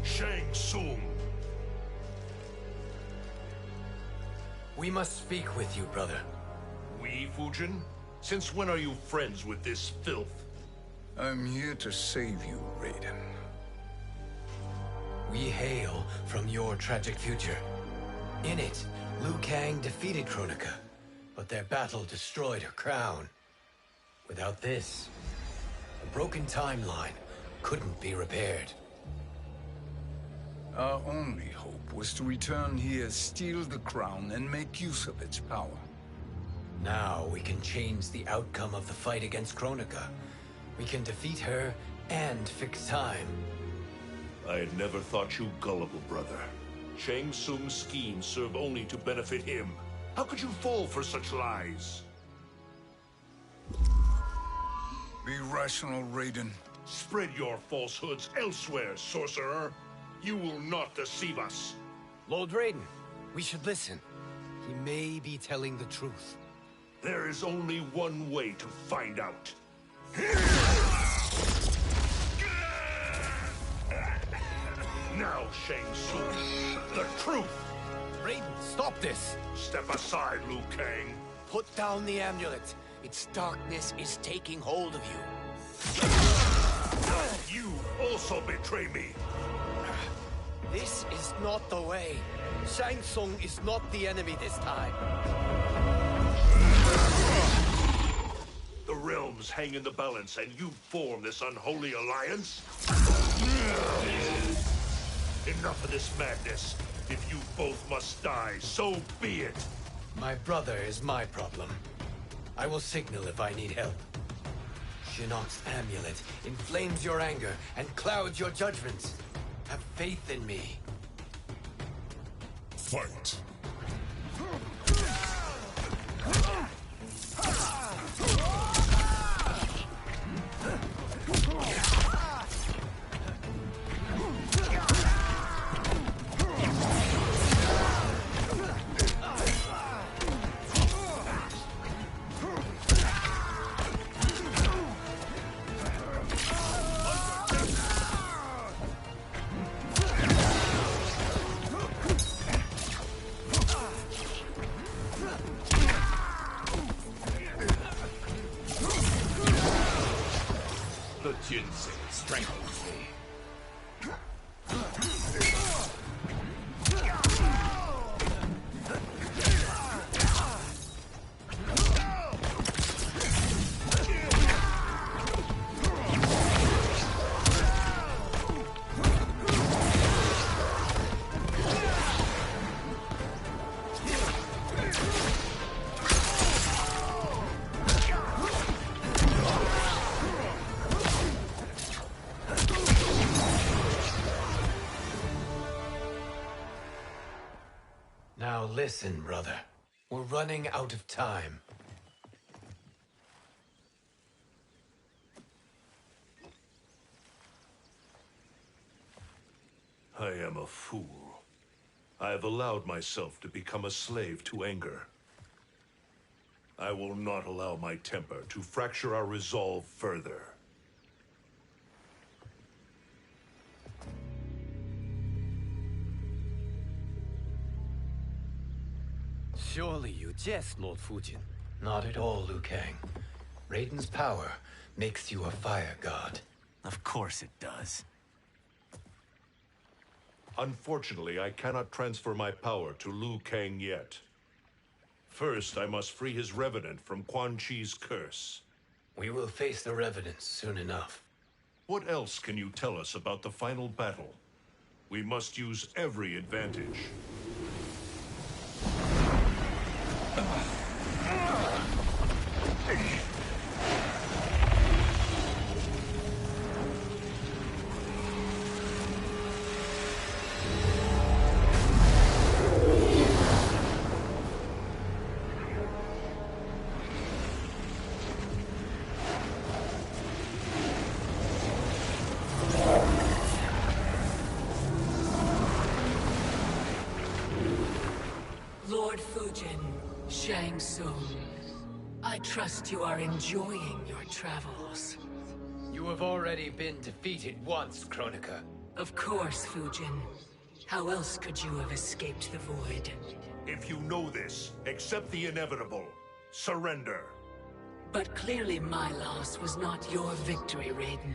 Shang Tsung. We must speak with you, brother. We, Fujin? Since when are you friends with this filth? I'm here to save you, Raiden. We hail from your tragic future. In it, Liu Kang defeated Kronika, but their battle destroyed her crown. Without this, a broken timeline couldn't be repaired. Our only hope was to return here, steal the crown, and make use of its power. Now we can change the outcome of the fight against Kronika. We can defeat her and fix time. I had never thought you gullible, brother. Shang Tsung's schemes serve only to benefit him. How could you fall for such lies? Be rational, Raiden. Spread your falsehoods elsewhere, sorcerer. You will not deceive us. Lord Raiden, we should listen. He may be telling the truth. There is only one way to find out. Now, Shang Tsung, the truth! Raiden, stop this! Step aside, Liu Kang. Put down the amulet. Its darkness is taking hold of you. You also betray me. This is not the way. Shang Tsung is not the enemy this time. The realms hang in the balance, and you form this unholy alliance? Enough of this madness. If you both must die, so be it. My brother is my problem. I will signal if I need help. Shinnok's amulet inflames your anger and clouds your judgments. Have faith in me. Fight. The ginseng strengthens me. Now listen, brother. We're running out of time. I am a fool. I have allowed myself to become a slave to anger. I will not allow my temper to fracture our resolve further. Surely you jest, Lord Fujin. Not at all, Liu Kang. Raiden's power makes you a fire god. Of course it does. Unfortunately, I cannot transfer my power to Liu Kang yet. First, I must free his revenant from Quan Chi's curse. We will face the revenants soon enough. What else can you tell us about the final battle? We must use every advantage. Lord Fujin, Shang Tsung, I trust you are enjoying your travels. You have already been defeated once, Kronika. Of course, Fujin. How else could you have escaped the void? If you know this, accept the inevitable. Surrender. But clearly my loss was not your victory, Raiden.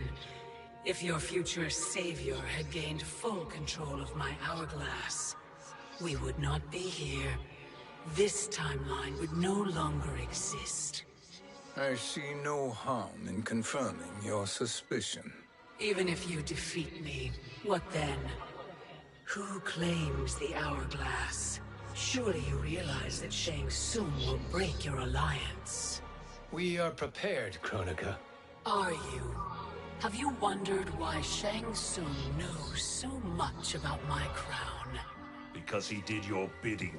If your future savior had gained full control of my hourglass, we would not be here. This timeline would no longer exist. I see no harm in confirming your suspicion. Even if you defeat me, what then? Who claims the hourglass? Surely you realize that Shang Tsung will break your alliance. We are prepared, Kronika. Are you? Have you wondered why Shang Tsung knows so much about my crown? Because he did your bidding,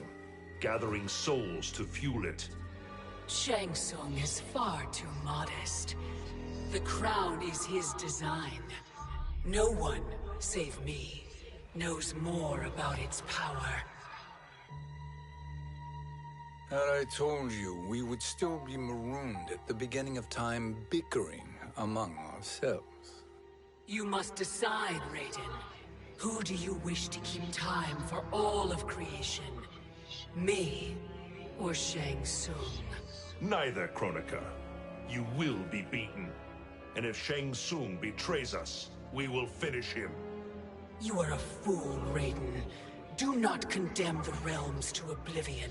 gathering souls to fuel it. Shang Tsung is far too modest. The crown is his design. No one, save me, knows more about its power. Had I told you, we would still be marooned at the beginning of time, bickering among ourselves. You must decide, Raiden. Who do you wish to keep time for all of creation? Me or Shang Tsung? Neither, Kronika. You will be beaten. And if Shang Tsung betrays us, we will finish him. You are a fool, Raiden. Do not condemn the realms to oblivion.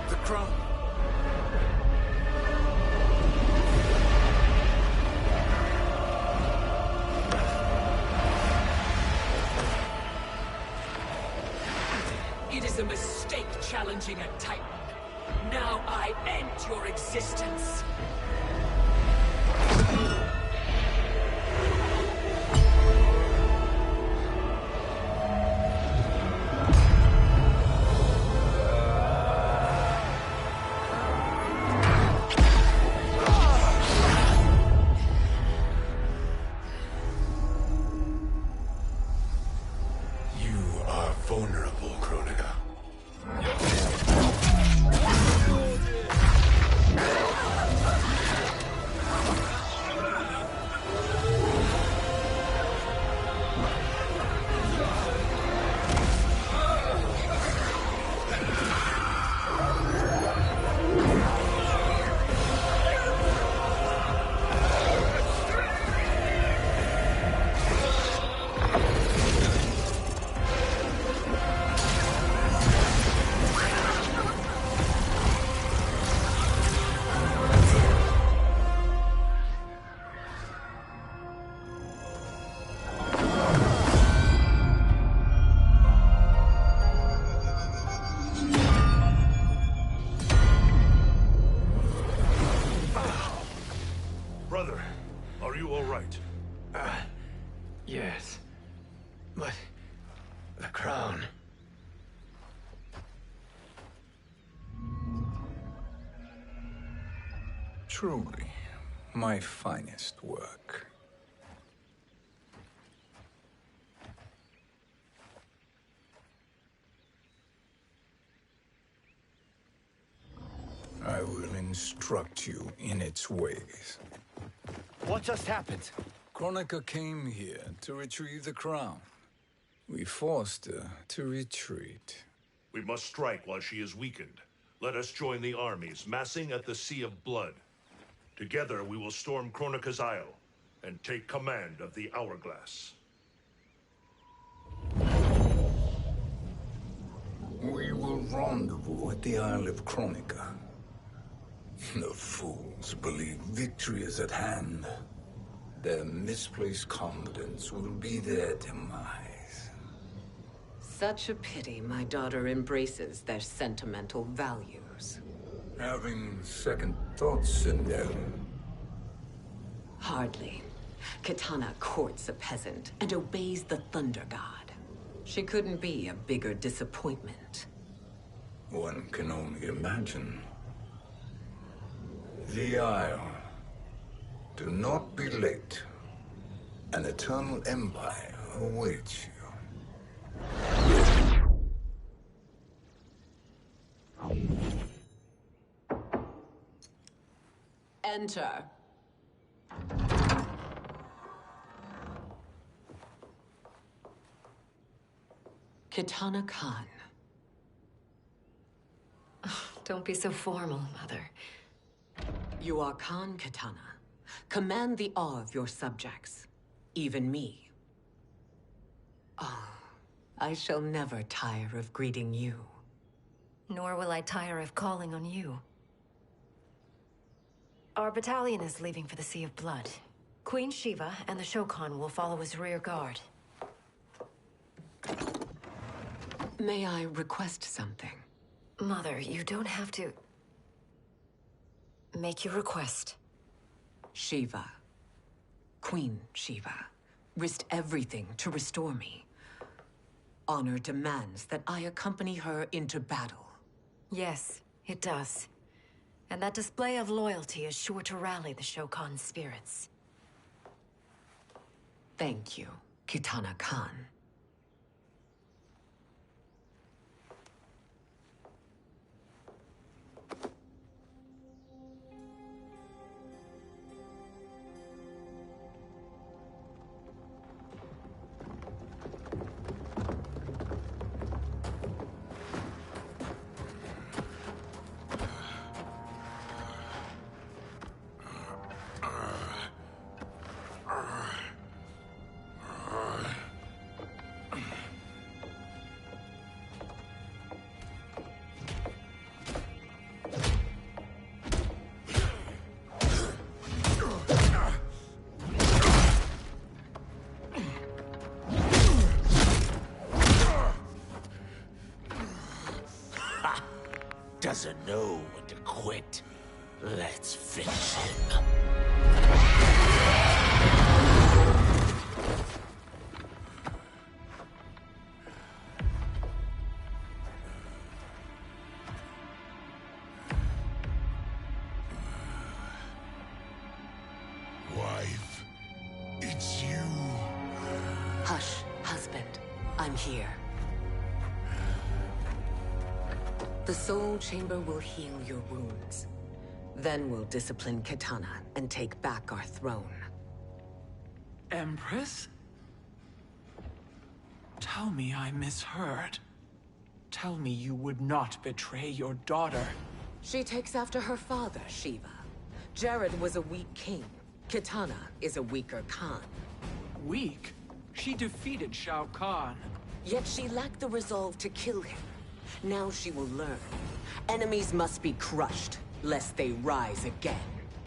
The crown. It is a mistake challenging a Titan. Now I end your existence. You are vulnerable, Kronika. Brother, are you all right? Yes. But... the crown... Truly, my finest work. I will instruct you in its ways. What just happened? Kronika came here to retrieve the crown. We forced her to retreat. We must strike while she is weakened. Let us join the armies, massing at the Sea of Blood. Together we will storm Kronika's Isle and take command of the Hourglass. We will rendezvous at the Isle of Kronika. The fools believe victory is at hand. Their misplaced confidence will be their demise. Such a pity my daughter embraces their sentimental values. Having second thoughts, Sindel. Hardly. Kitana courts a peasant and obeys the Thunder God. She couldn't be a bigger disappointment. One can only imagine. The Isle. Do not be late. An eternal empire awaits you. Enter. Kitana Khan. Don't be so formal, Mother. You are Khan Kitana. Command the awe of your subjects. Even me. Oh, I shall never tire of greeting you. Nor will I tire of calling on you. Our battalion is leaving for the Sea of Blood. Queen Shiva and the Shokan will follow as rear guard. May I request something? Mother, you don't have to... Make your request. Shiva, Queen Shiva, risked everything to restore me. Honor demands that I accompany her into battle. Yes, it does. And that display of loyalty is sure to rally the Shokan's spirits. Thank you, Kitana Khan. Doesn't know when to quit. Let's finish him. Wife, it's you. Hush, husband. I'm here. The Soul Chamber will heal your wounds. Then we'll discipline Kitana and take back our throne. Empress? Tell me I misheard. Tell me you would not betray your daughter. She takes after her father, Shiva. Jared was a weak king. Kitana is a weaker Khan. Weak? She defeated Shao Kahn. Yet she lacked the resolve to kill him. Now she will learn. Enemies must be crushed, lest they rise again.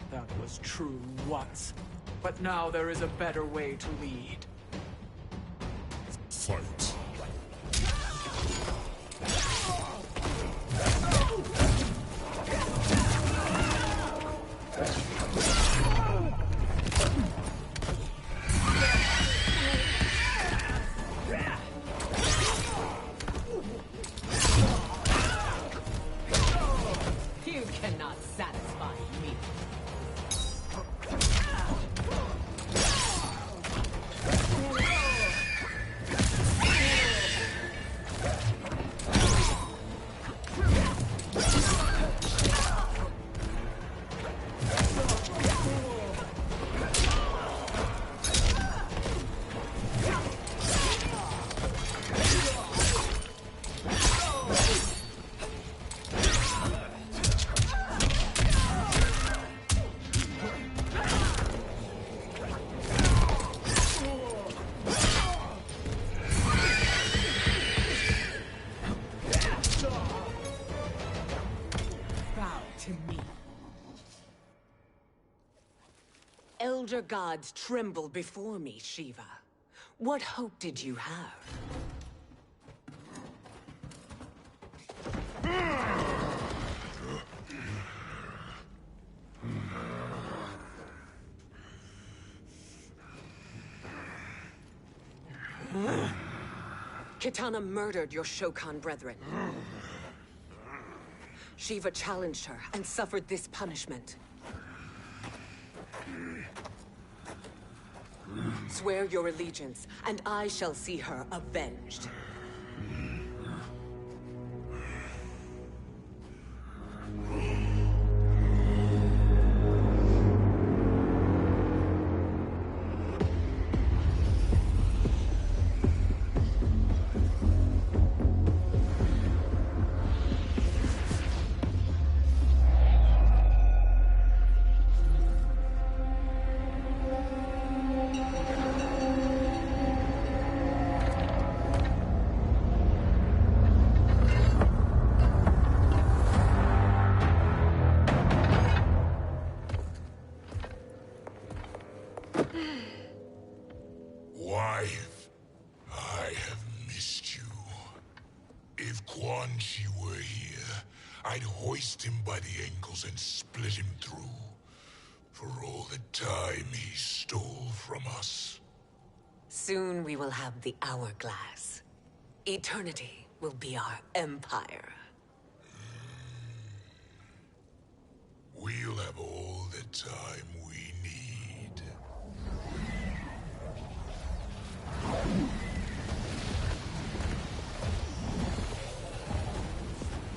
That was true once. But now there is a better way to lead. Fight. You cannot satisfy me. Elder gods tremble before me, Shiva. What hope did you have? Kitana murdered your Shokan brethren. Shiva challenged her and suffered this punishment. Swear your allegiance, and I shall see her avenged. Wife, I have missed you. If Quan Chi were here, I'd hoist him by the ankles and split him through. For all the time he stole from us. Soon we will have the hourglass. Eternity will be our empire. We'll have all the time we need.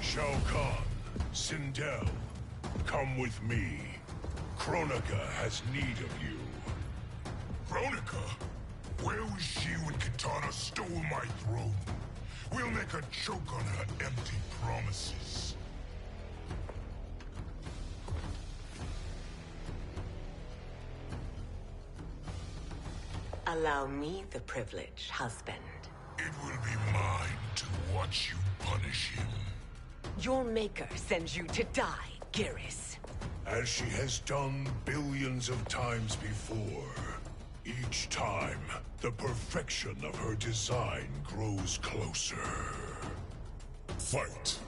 Shao Kahn, Sindel, come with me. Kronika has need of you. Kronika? Where was she when Kitana stole my throne? We'll make her choke on her empty promises. Allow me the privilege, husband. It will be mine to watch you punish him. Your maker sends you to die, Geras. As she has done billions of times before. Each time, the perfection of her design grows closer. Fight!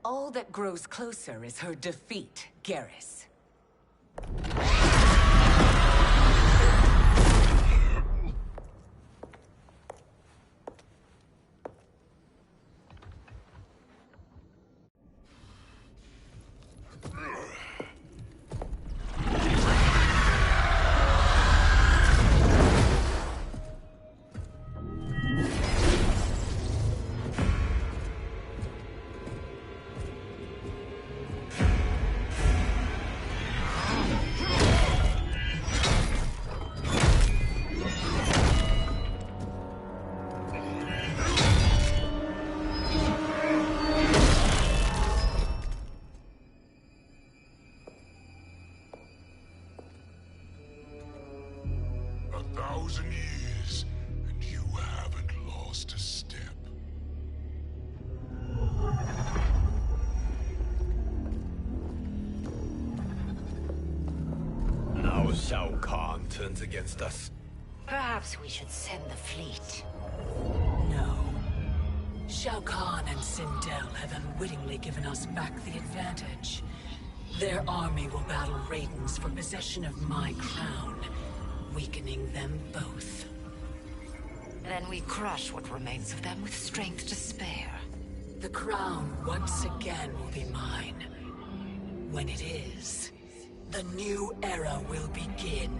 All that grows closer is her defeat, Geras. Years, and you haven't lost a step. Now Shao Kahn turns against us. Perhaps we should send the fleet. No. Shao Kahn and Sindel have unwittingly given us back the advantage. Their army will battle Raidens for possession of my crown, weakening them both. Then we crush what remains of them with strength to spare. The crown once again will be mine. When it is, the new era will begin.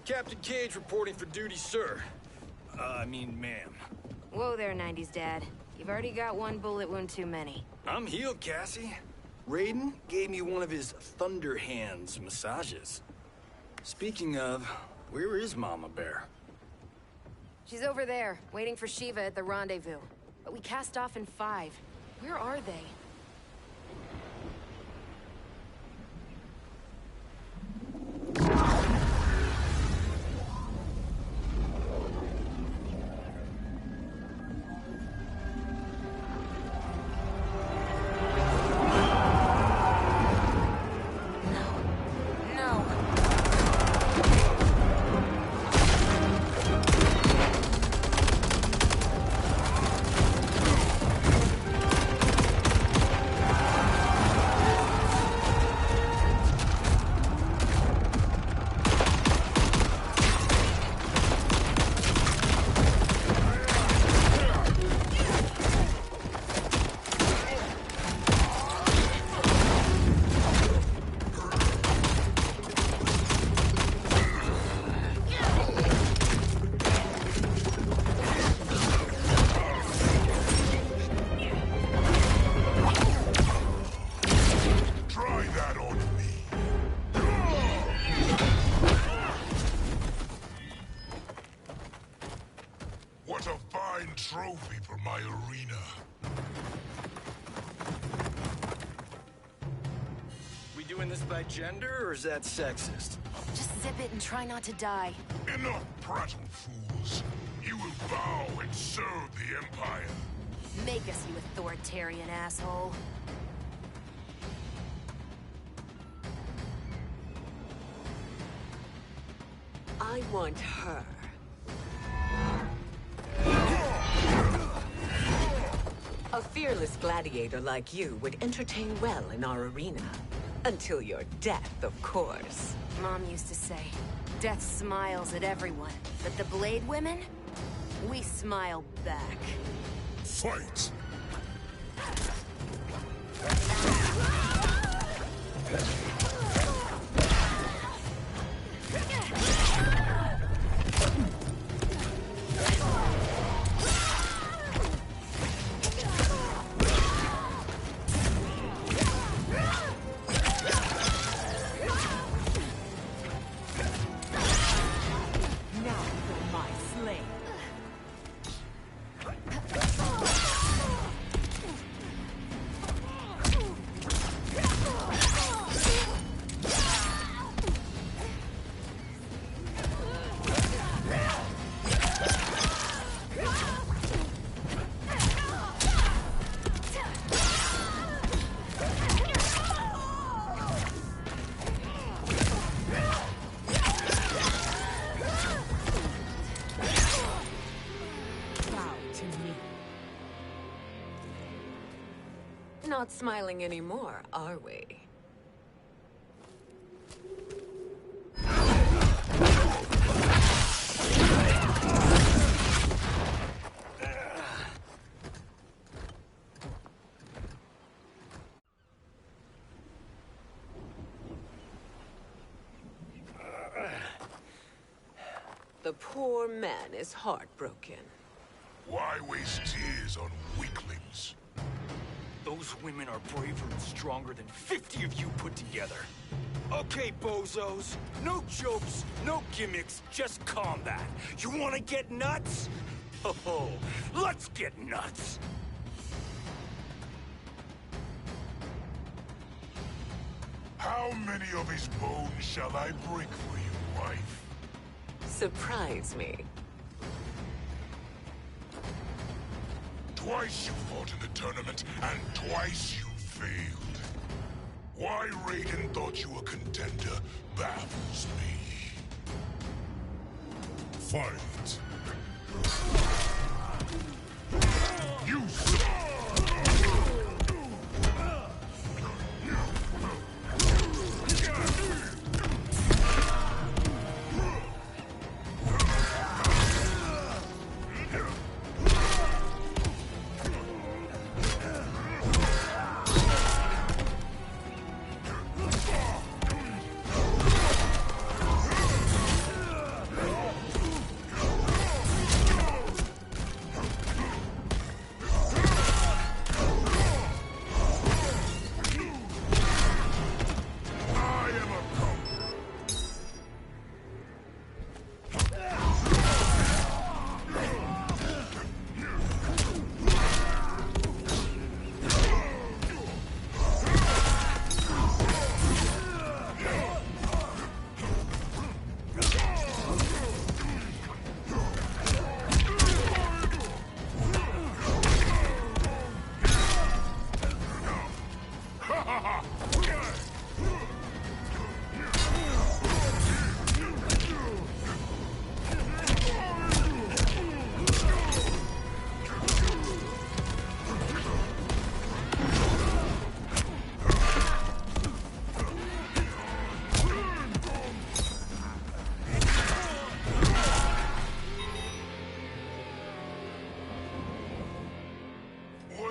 Captain Cage reporting for duty, sir. Ma'am. Whoa there, 90s dad. You've already got one bullet wound too many. I'm healed, Cassie. Raiden gave me one of his Thunder Hands massages. Speaking of, where is Mama Bear? She's over there, waiting for Shiva at the rendezvous. But we cast off in 5. Where are they? my arena. We doing this by gender, or is that sexist? Just zip it and try not to die. Enough prattle, fools. You will bow and serve the Empire. Make us, you authoritarian asshole. I want her. A fearless gladiator like you would entertain well in our arena. Until your death, of course. Mom used to say, death smiles at everyone, but the Blade women, we smile back. Fight! Not smiling anymore, are we? The poor man is heartbroken. Why waste tears on weaklings? Those women are braver and stronger than 50 of you put together. Okay, bozos. No jokes, no gimmicks, just combat. You wanna get nuts? Oh, let's get nuts! How many of his bones shall I break for you, wife? Surprise me. Twice you fought in the tournament, and twice you failed. Why Raiden thought you a contender baffles me. Fight. You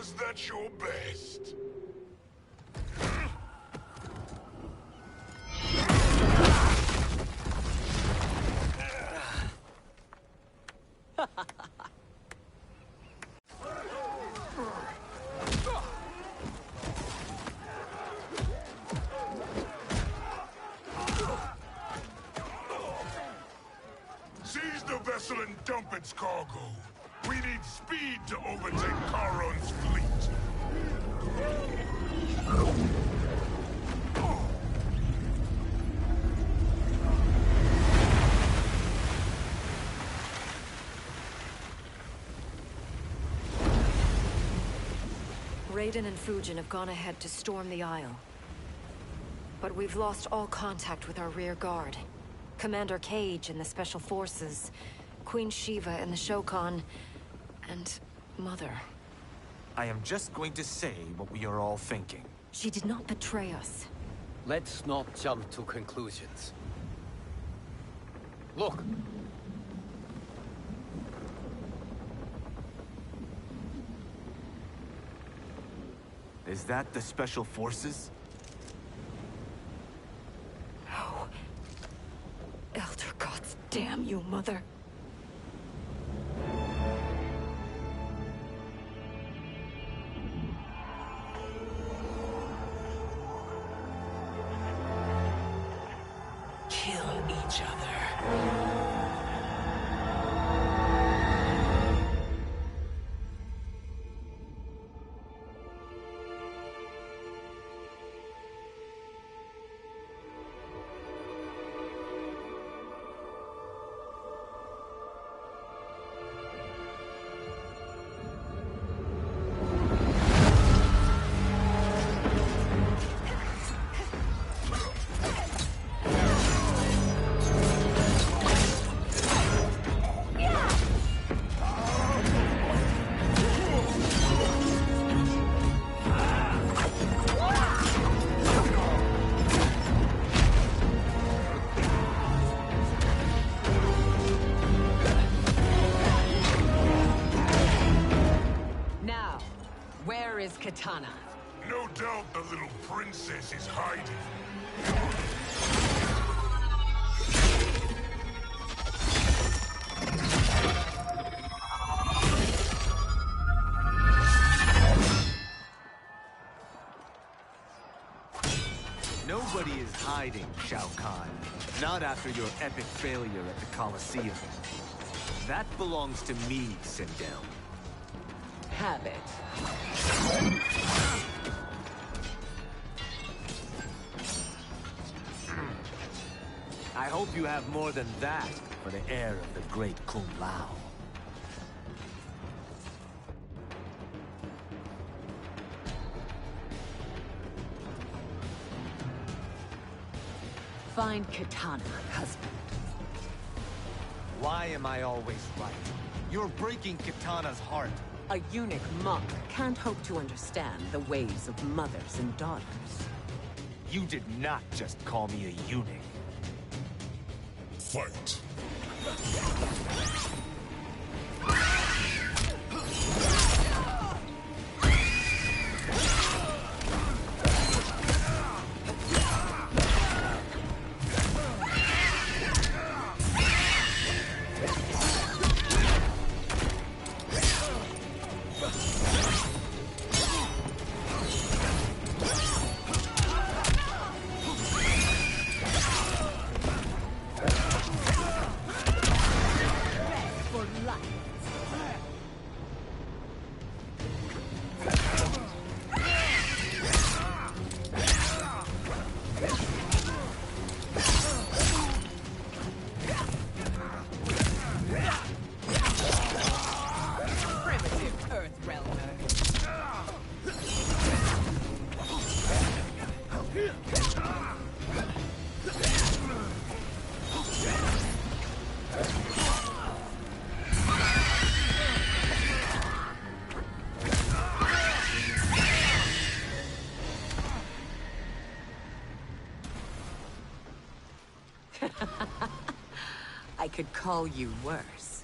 Was that your best? Seize the vessel and dump its cargo. We need speed need to overtake Charon's fleet. Raiden and Fujin have gone ahead to storm the Isle. But we've lost all contact with our rear guard. Commander Cage and the Special Forces, Queen Shiva and the Shokan, and Mother. I am just going to say what we are all thinking. She did not betray us. Let's not jump to conclusions. Look! Is that the Special Forces? No. Elder gods damn you, Mother. Kill each other. Katana. No doubt the little princess is hiding. Nobody is hiding, Shao Kahn. Not after your epic failure at the Colosseum. That belongs to me, Sindel. Have it. I hope you have more than that for the heir of the great Kung Lao. Find Katana, husband. Why am I always right? You're breaking Katana's heart. A eunuch monk can't hope to understand the ways of mothers and daughters. You did not just call me a eunuch. Fight. I could call you worse.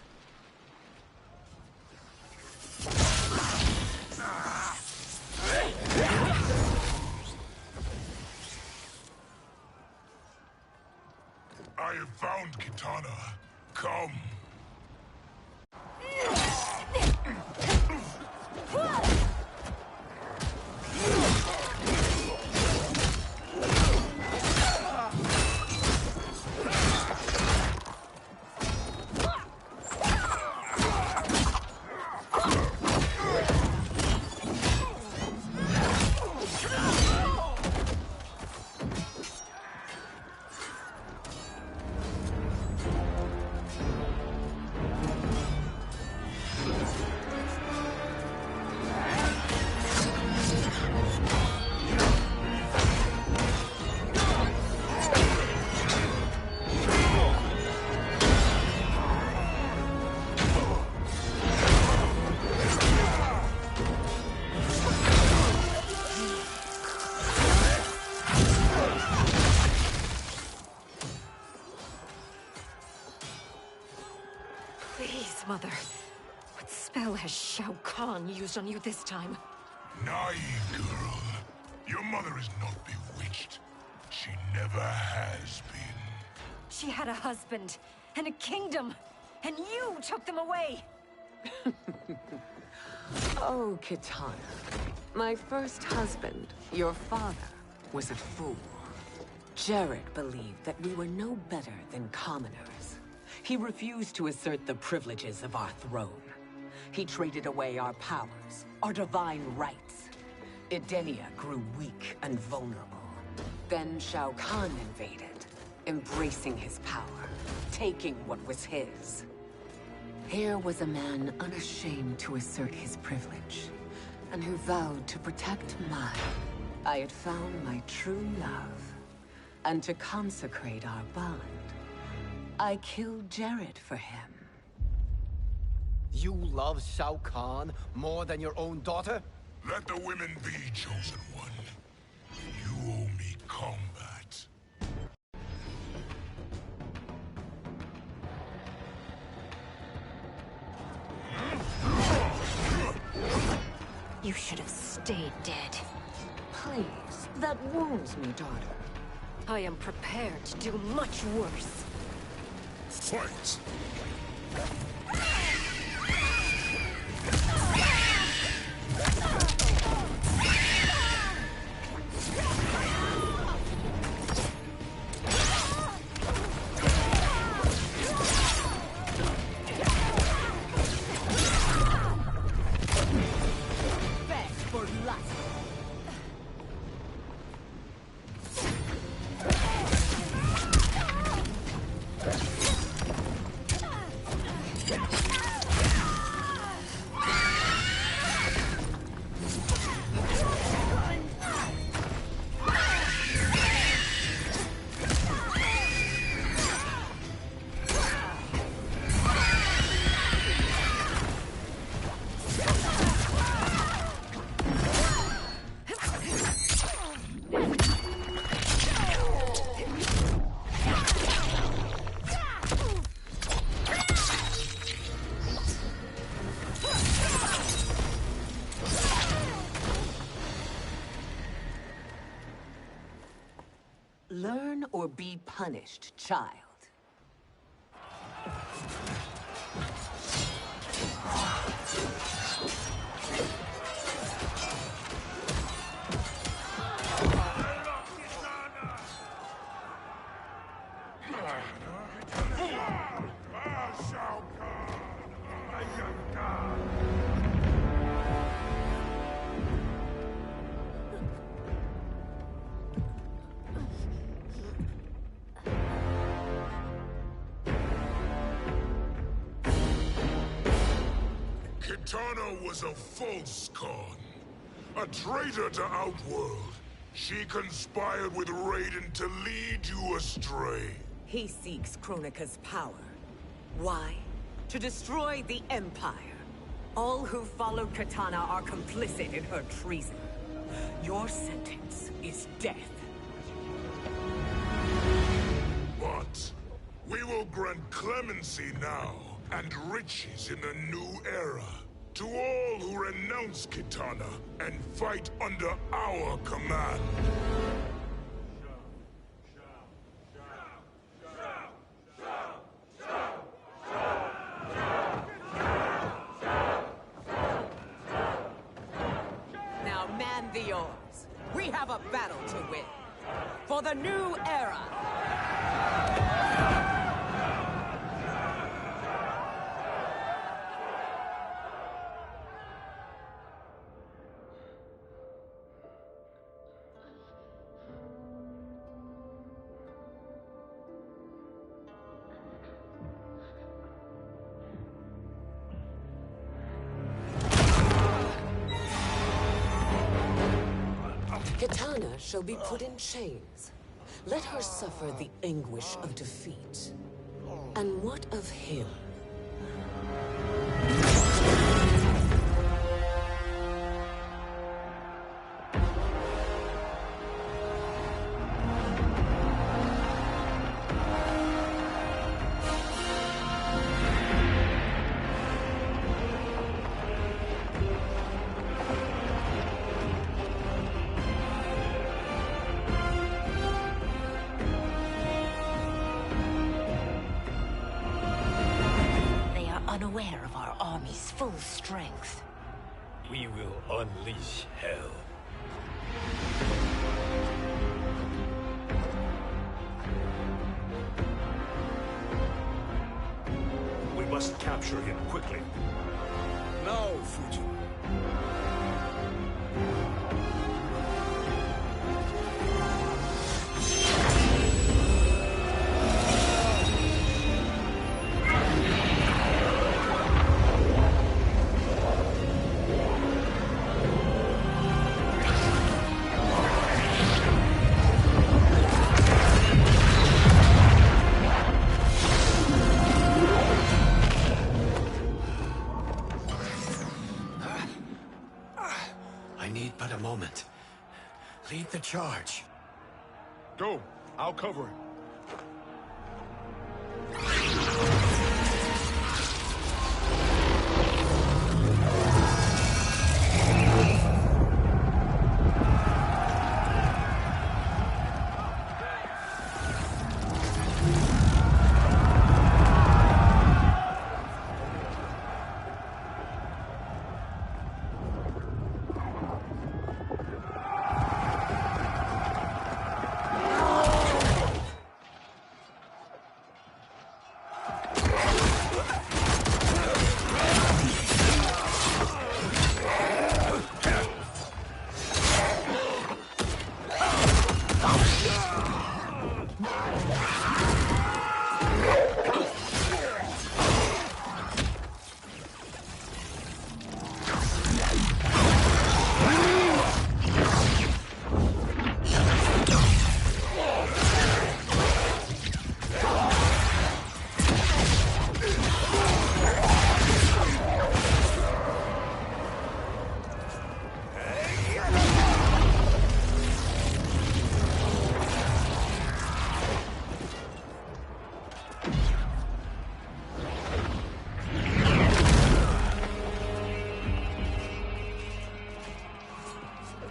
I have found Katana. Come. has Shao Kahn used on you this time? Naive girl. Your mother is not bewitched. She never has been. She had a husband and a kingdom, and you took them away! Oh, Kitana. My first husband, your father, was a fool. Jared believed that we were no better than commoners. He refused to assert the privileges of our throne. He traded away our powers, our divine rights. Edenia grew weak and vulnerable. Then Shao Kahn invaded, embracing his power, taking what was his. Here was a man unashamed to assert his privilege, and who vowed to protect mine. I had found my true love, and to consecrate our bond, I killed Jared for him. You love Shao Kahn more than your own daughter? Let the women be, Chosen One. You owe me combat. You should have stayed dead. Please, that wounds me, daughter. I am prepared to do much worse. Fight! Beg for life. Learn or be punished, child. Kitana was a false Khan, a traitor to Outworld. She conspired with Raiden to lead you astray. He seeks Kronika's power. Why? To destroy the Empire. All who followed Kitana are complicit in her treason. Your sentence is death. But we will grant clemency now and riches in the new era to all who renounce Kitana and fight under our command. Now man the oars. We have a battle to win. For the new era. Kitana shall be put in chains. Let her suffer the anguish of defeat. And what of him? full strength. We will unleash hell. We must capture him quickly. Now, Fujin. I need but a moment. Lead the charge. Go. I'll cover it.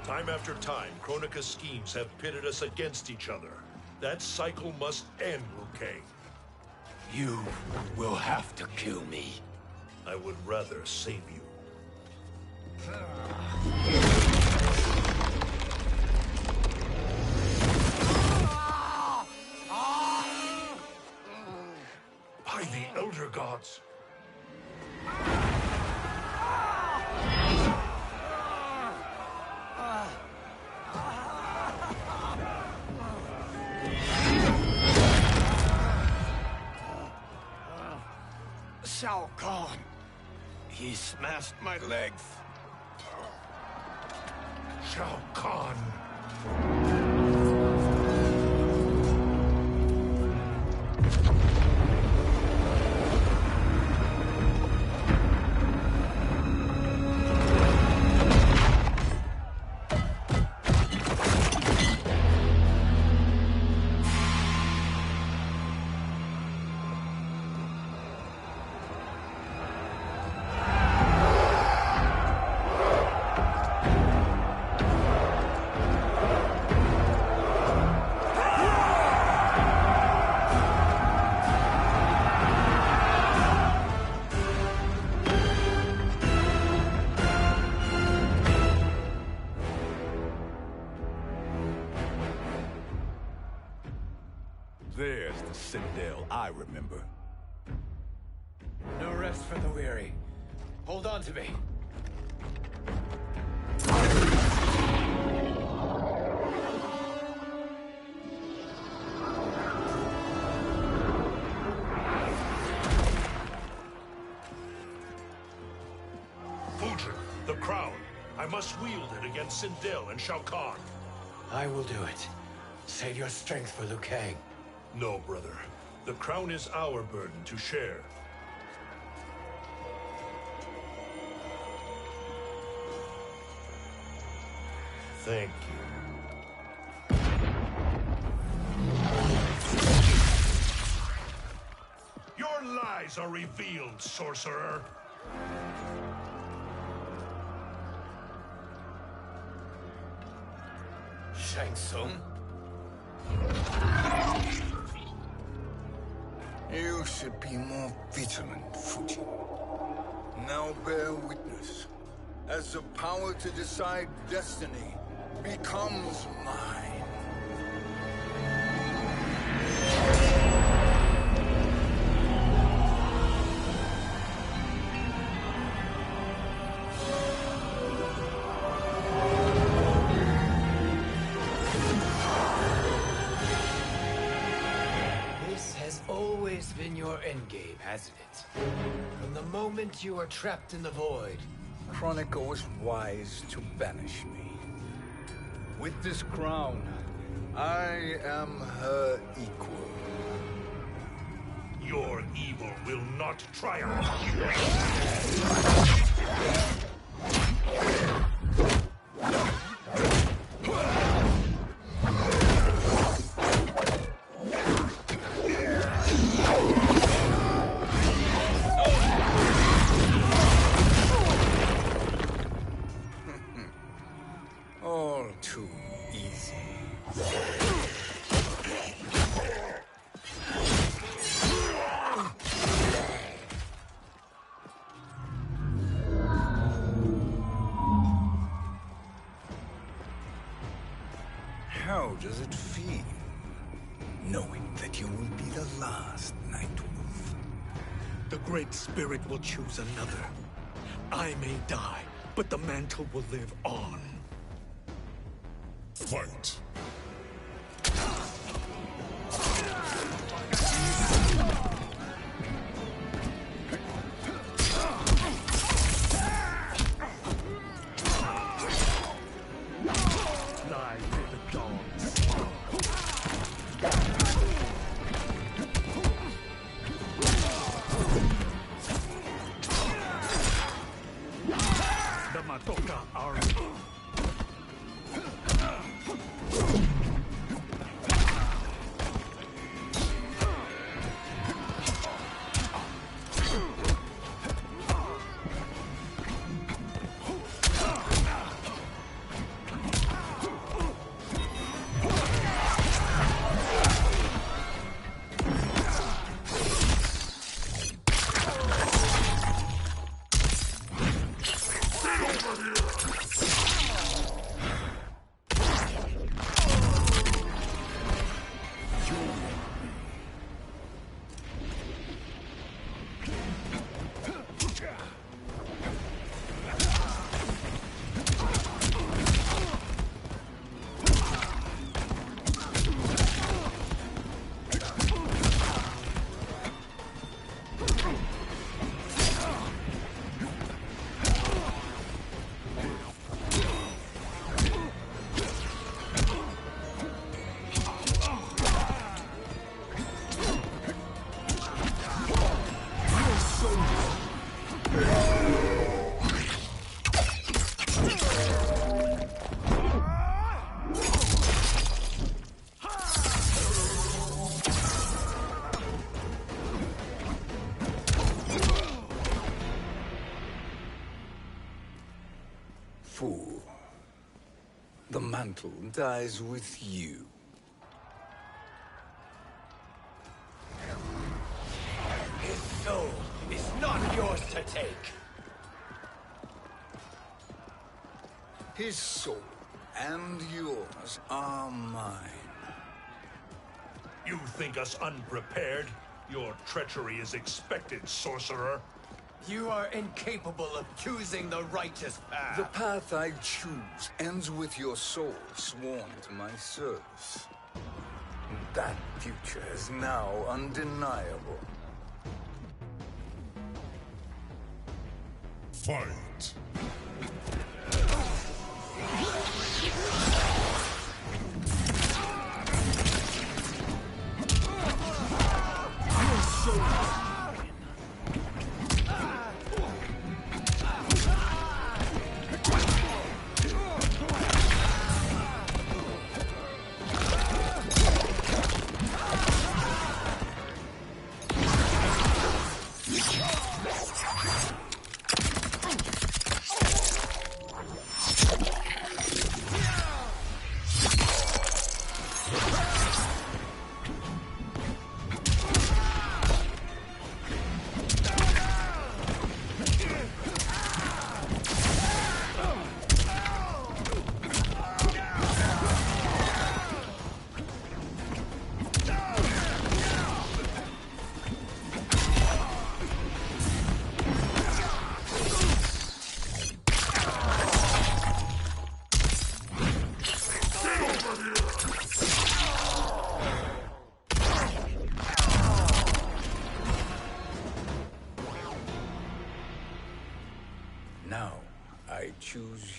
Time after time, Kronika's schemes have pitted us against each other. That cycle must end, Liu Kang. You will have to kill me. I would rather save you. By the Elder Gods! Shao Kahn. He smashed my legs. Shao Kahn. There's the Citadel I remember. No rest for the weary. Hold on to me. Fujin, the crown. I must wield it against Sindel and Shao Kahn. I will do it. Save your strength for Liu Kang. No, brother. The crown is our burden to share. Thank you. Your lies are revealed, sorcerer. Shang Tsung? You should be more vigilant, Fujin. Now bear witness, as the power to decide destiny becomes mine. This has always been your endgame, hasn't it? From the moment you were trapped in the void. Kronika was wise to banish me. With this crown, I am her equal. Your evil will not triumph. All too easy. How does it feel, knowing that you will be the last Nightwolf? The Great Spirit will choose another. I may die, but the mantle will live on. Fight! Lie with the dogs. The Matoka Army. Fool. The mantle dies with you. His soul is not yours to take. His soul and yours are mine. You think us unprepared? Your treachery is expected, sorcerer. You are incapable of choosing the righteous path. The path I choose ends with your soul sworn to my service. That future is now undeniable. Fight! Your soul.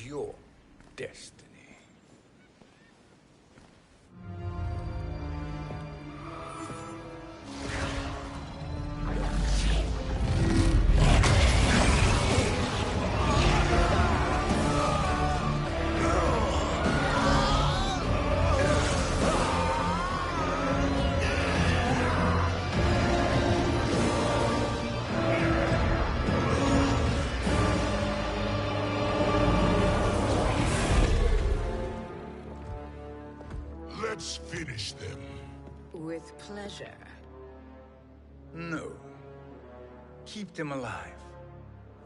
your destiny. Let's finish them. With pleasure. No. Keep them alive.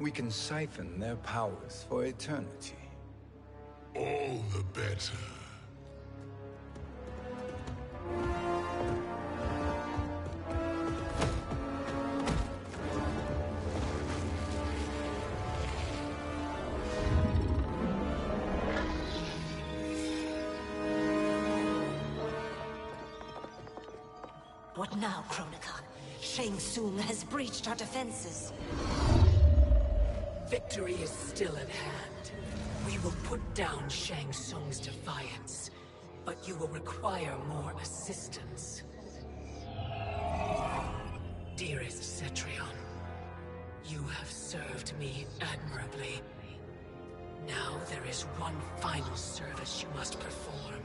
We can siphon their powers for eternity. All the better. What now, Kronika? Shang Tsung has breached our defenses. Victory is still at hand. We will put down Shang Tsung's defiance, but you will require more assistance. Dearest Cetrion, you have served me admirably. Now there is one final service you must perform.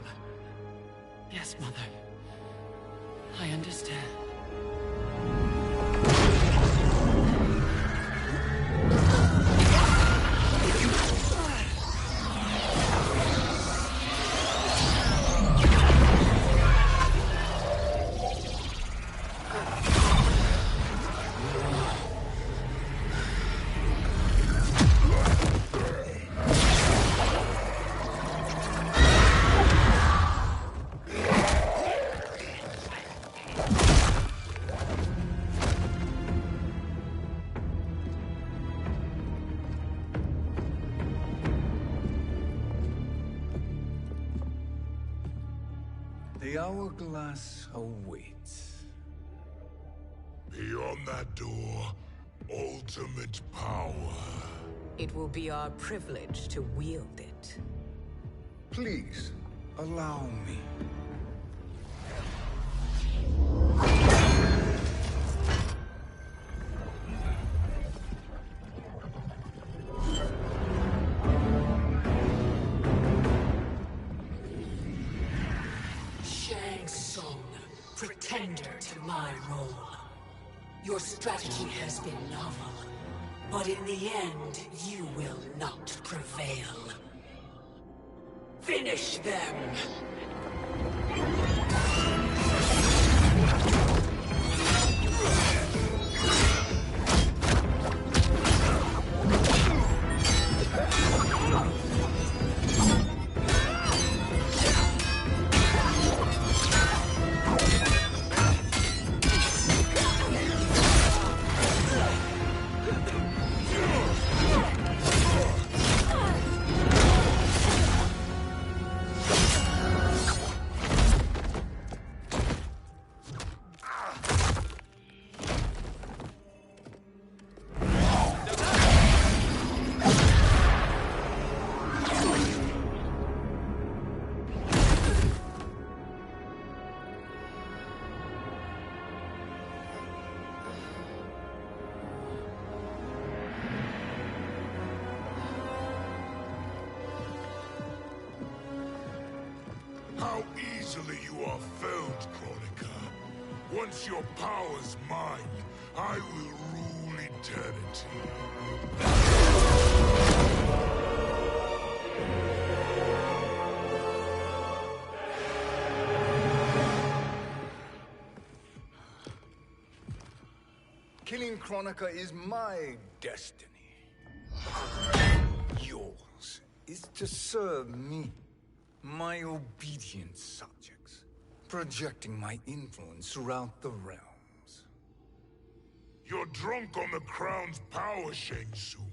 Yes, Mother. I understand. The hourglass awaits. Beyond that door, ultimate power. It will be our privilege to wield it. Please, allow me. Shang Tsung, pretender to my role. Your strategy has been novel, but in the end, you will not prevail. Finish them! How easily you are felled, Kronika. Once your power's mine, I will rule eternity. Killing Kronika is my destiny. Yours is to serve me, my obedient subjects, projecting my influence throughout the realms. You're drunk on the crown's power, Shang Tsung.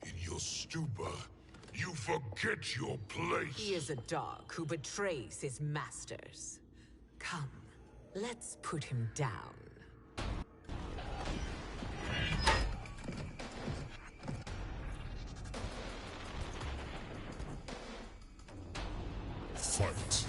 In your stupor, you forget your place. He is a dog who betrays his masters. Come, let's put him down. Fight.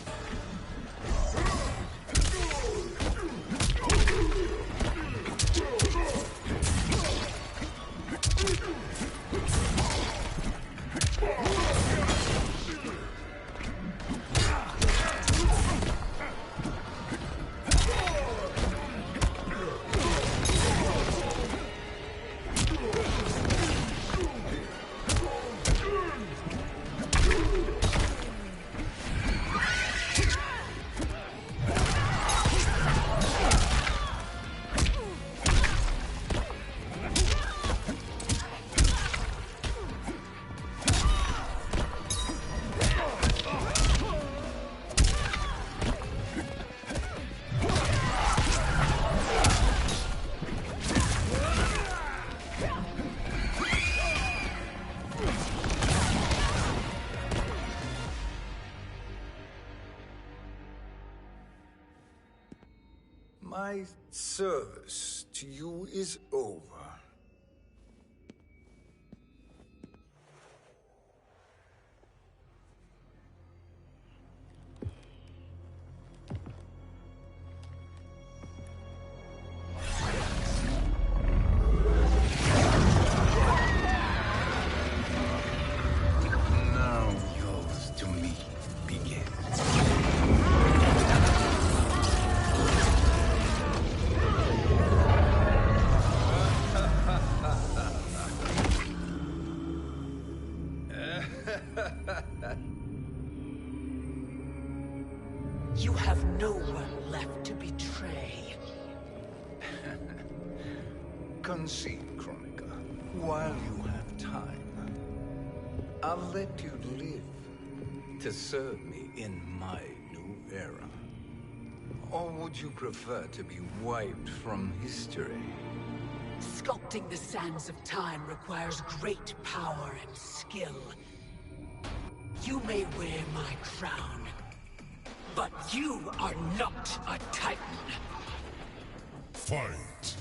My service to you is over. Now yours to me begins. You have no one left to betray. Concede, Chronica, while you have time. I'll let you live to serve me in my new era. Or would you prefer to be wiped from history? Sculpting the sands of time requires great power and skill. You may wear my crown, but you are not a Titan. Fight.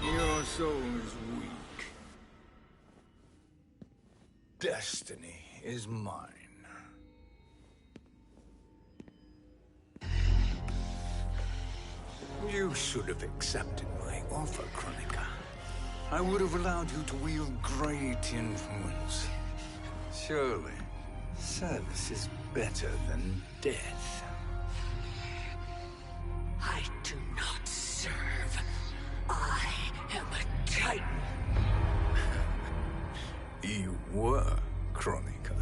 Your soul is weak. Destiny is mine. You should have accepted my offer, Chronica. I would have allowed you to wield great influence. Surely, service is better than death. I do not serve. I am a Titan. You were, Chronica.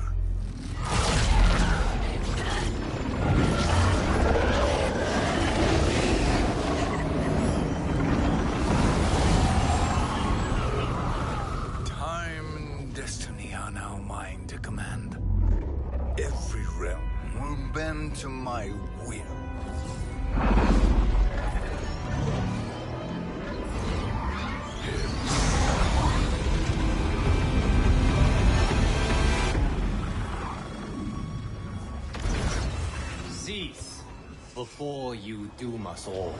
Time and destiny are now mine to command. Every realm will bend to my will. Cease before you doom us all.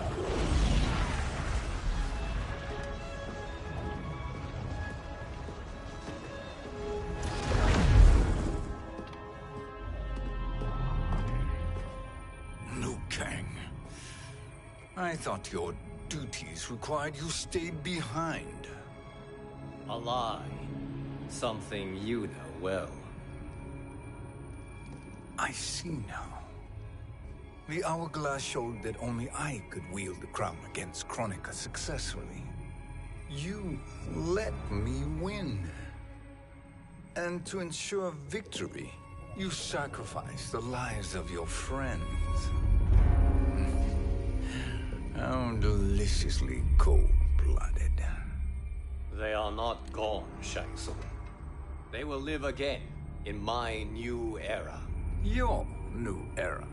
I thought your duties required you stayed behind. A lie. Something you know well. I see now. The hourglass showed that only I could wield the crown against Kronika successfully. You let me win. And to ensure victory, you sacrificed the lives of your friends. How deliciously cold-blooded. They are not gone, Shang Tsung. They will live again in my new era. Your new era.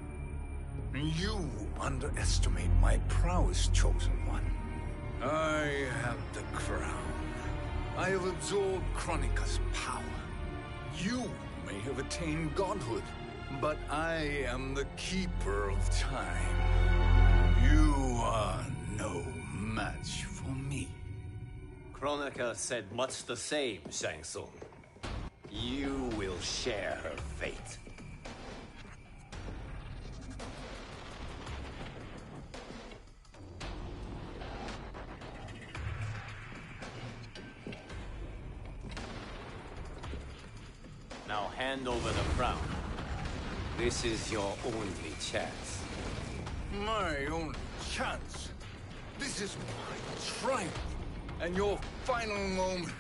You underestimate my prowess, Chosen One. I have the crown. I have absorbed Kronika's power. You may have attained godhood, but I am the keeper of time. You are no match for me. Kronika said much the same, Shang Tsung. You will share her fate. Now hand over the crown. This is your only chance. My only chance? This is my triumph, and your final moment.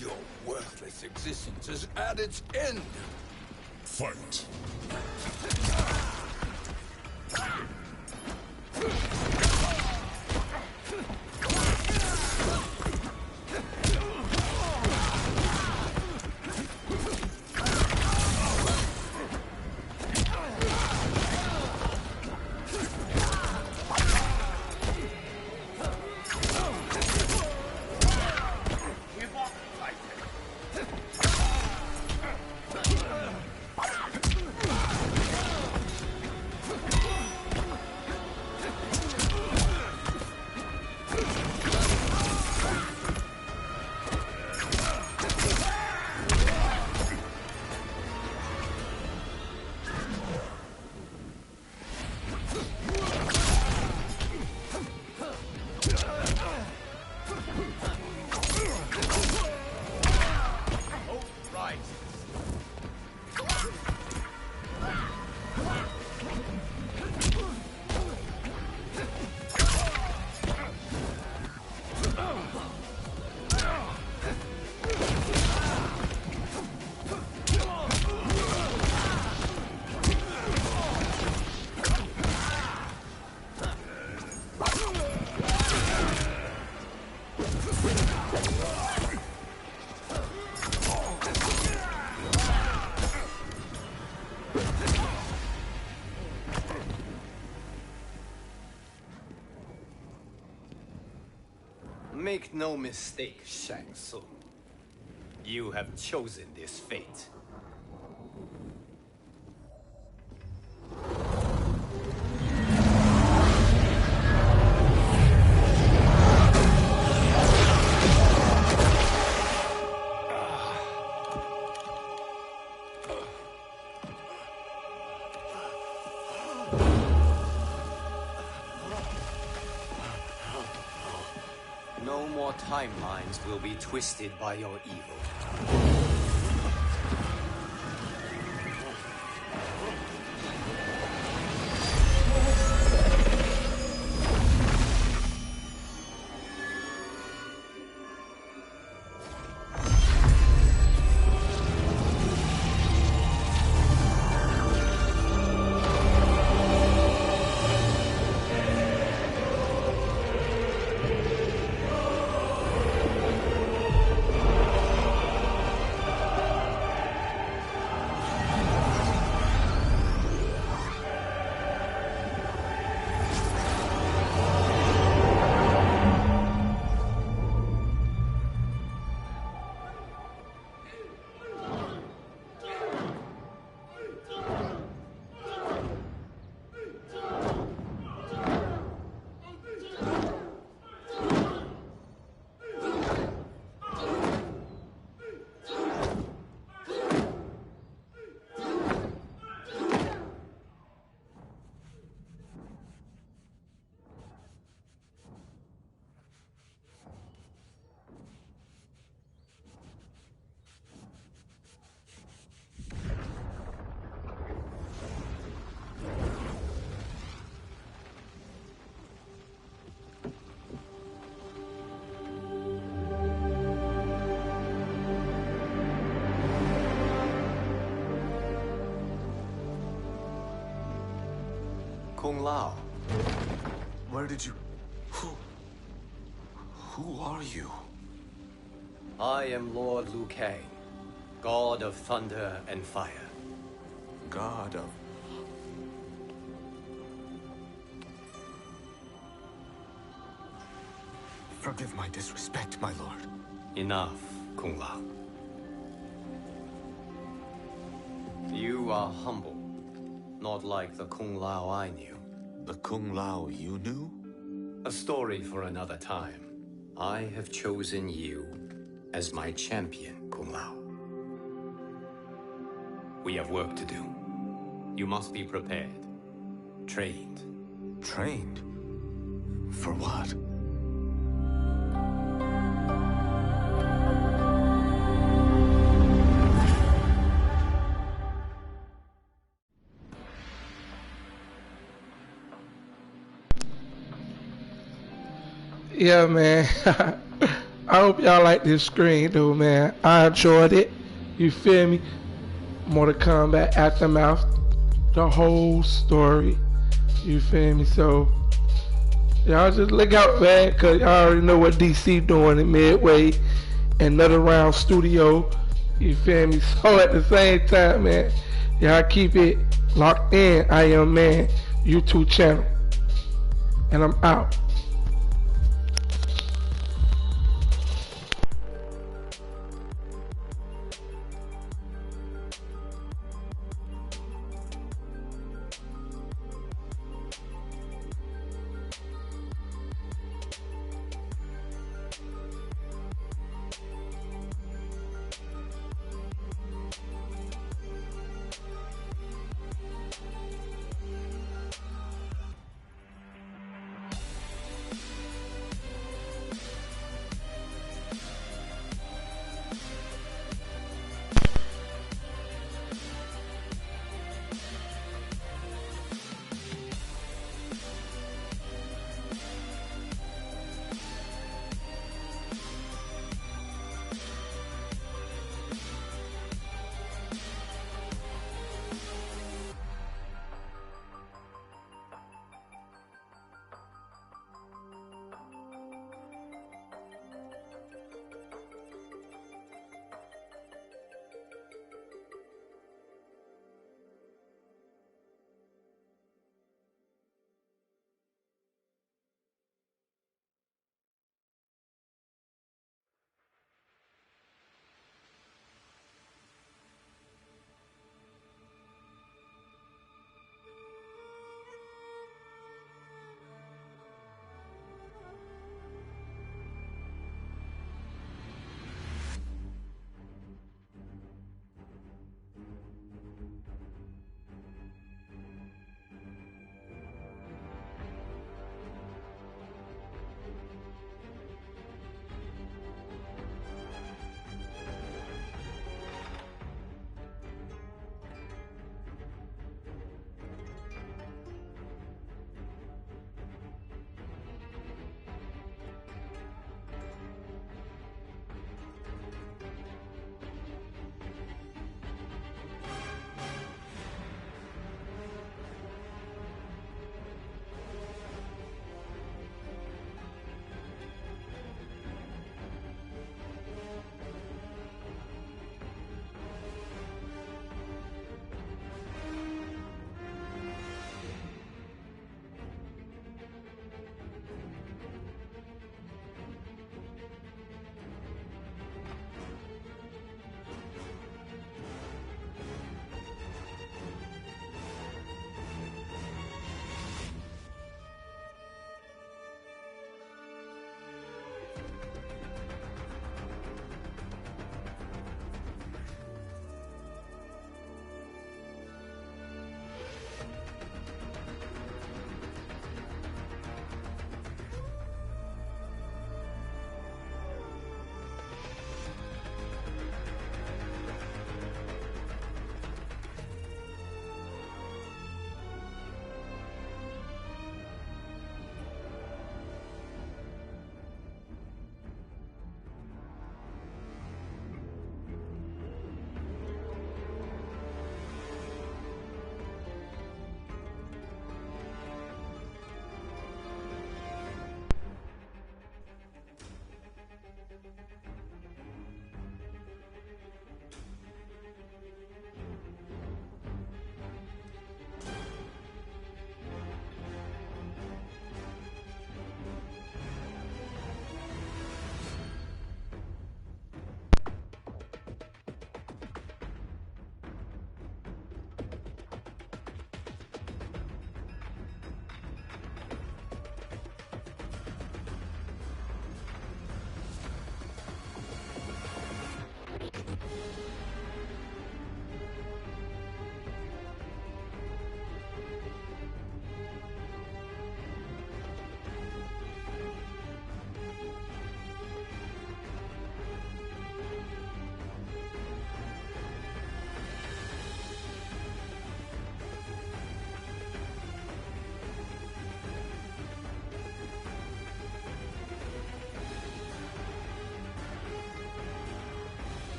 Your worthless existence is at its end. Fight. Make no mistake, Shang Tsung. You have chosen this fate. No more timelines will be twisted by your evil. Kung Lao. Where did you... Who are you? I am Lord Liu Kang, God of Thunder and Fire. God of... Forgive my disrespect, my lord. Enough, Kung Lao. You are humble, not like the Kung Lao I knew. The Kung Lao you knew? A story for another time. I have chosen you as my champion, Kung Lao. We have work to do. You must be prepared. Trained. Trained? For what? Yeah, man. I hope y'all like this screen, though, man. I enjoyed it. You feel me? Mortal Kombat Aftermath, the whole story. You feel me? So y'all just look out, man, cause y'all already know what DC doing in Midway and NetherRealm Studio. You feel me? So at the same time, man, y'all keep it locked in. I Am Man YouTube channel, and I'm out.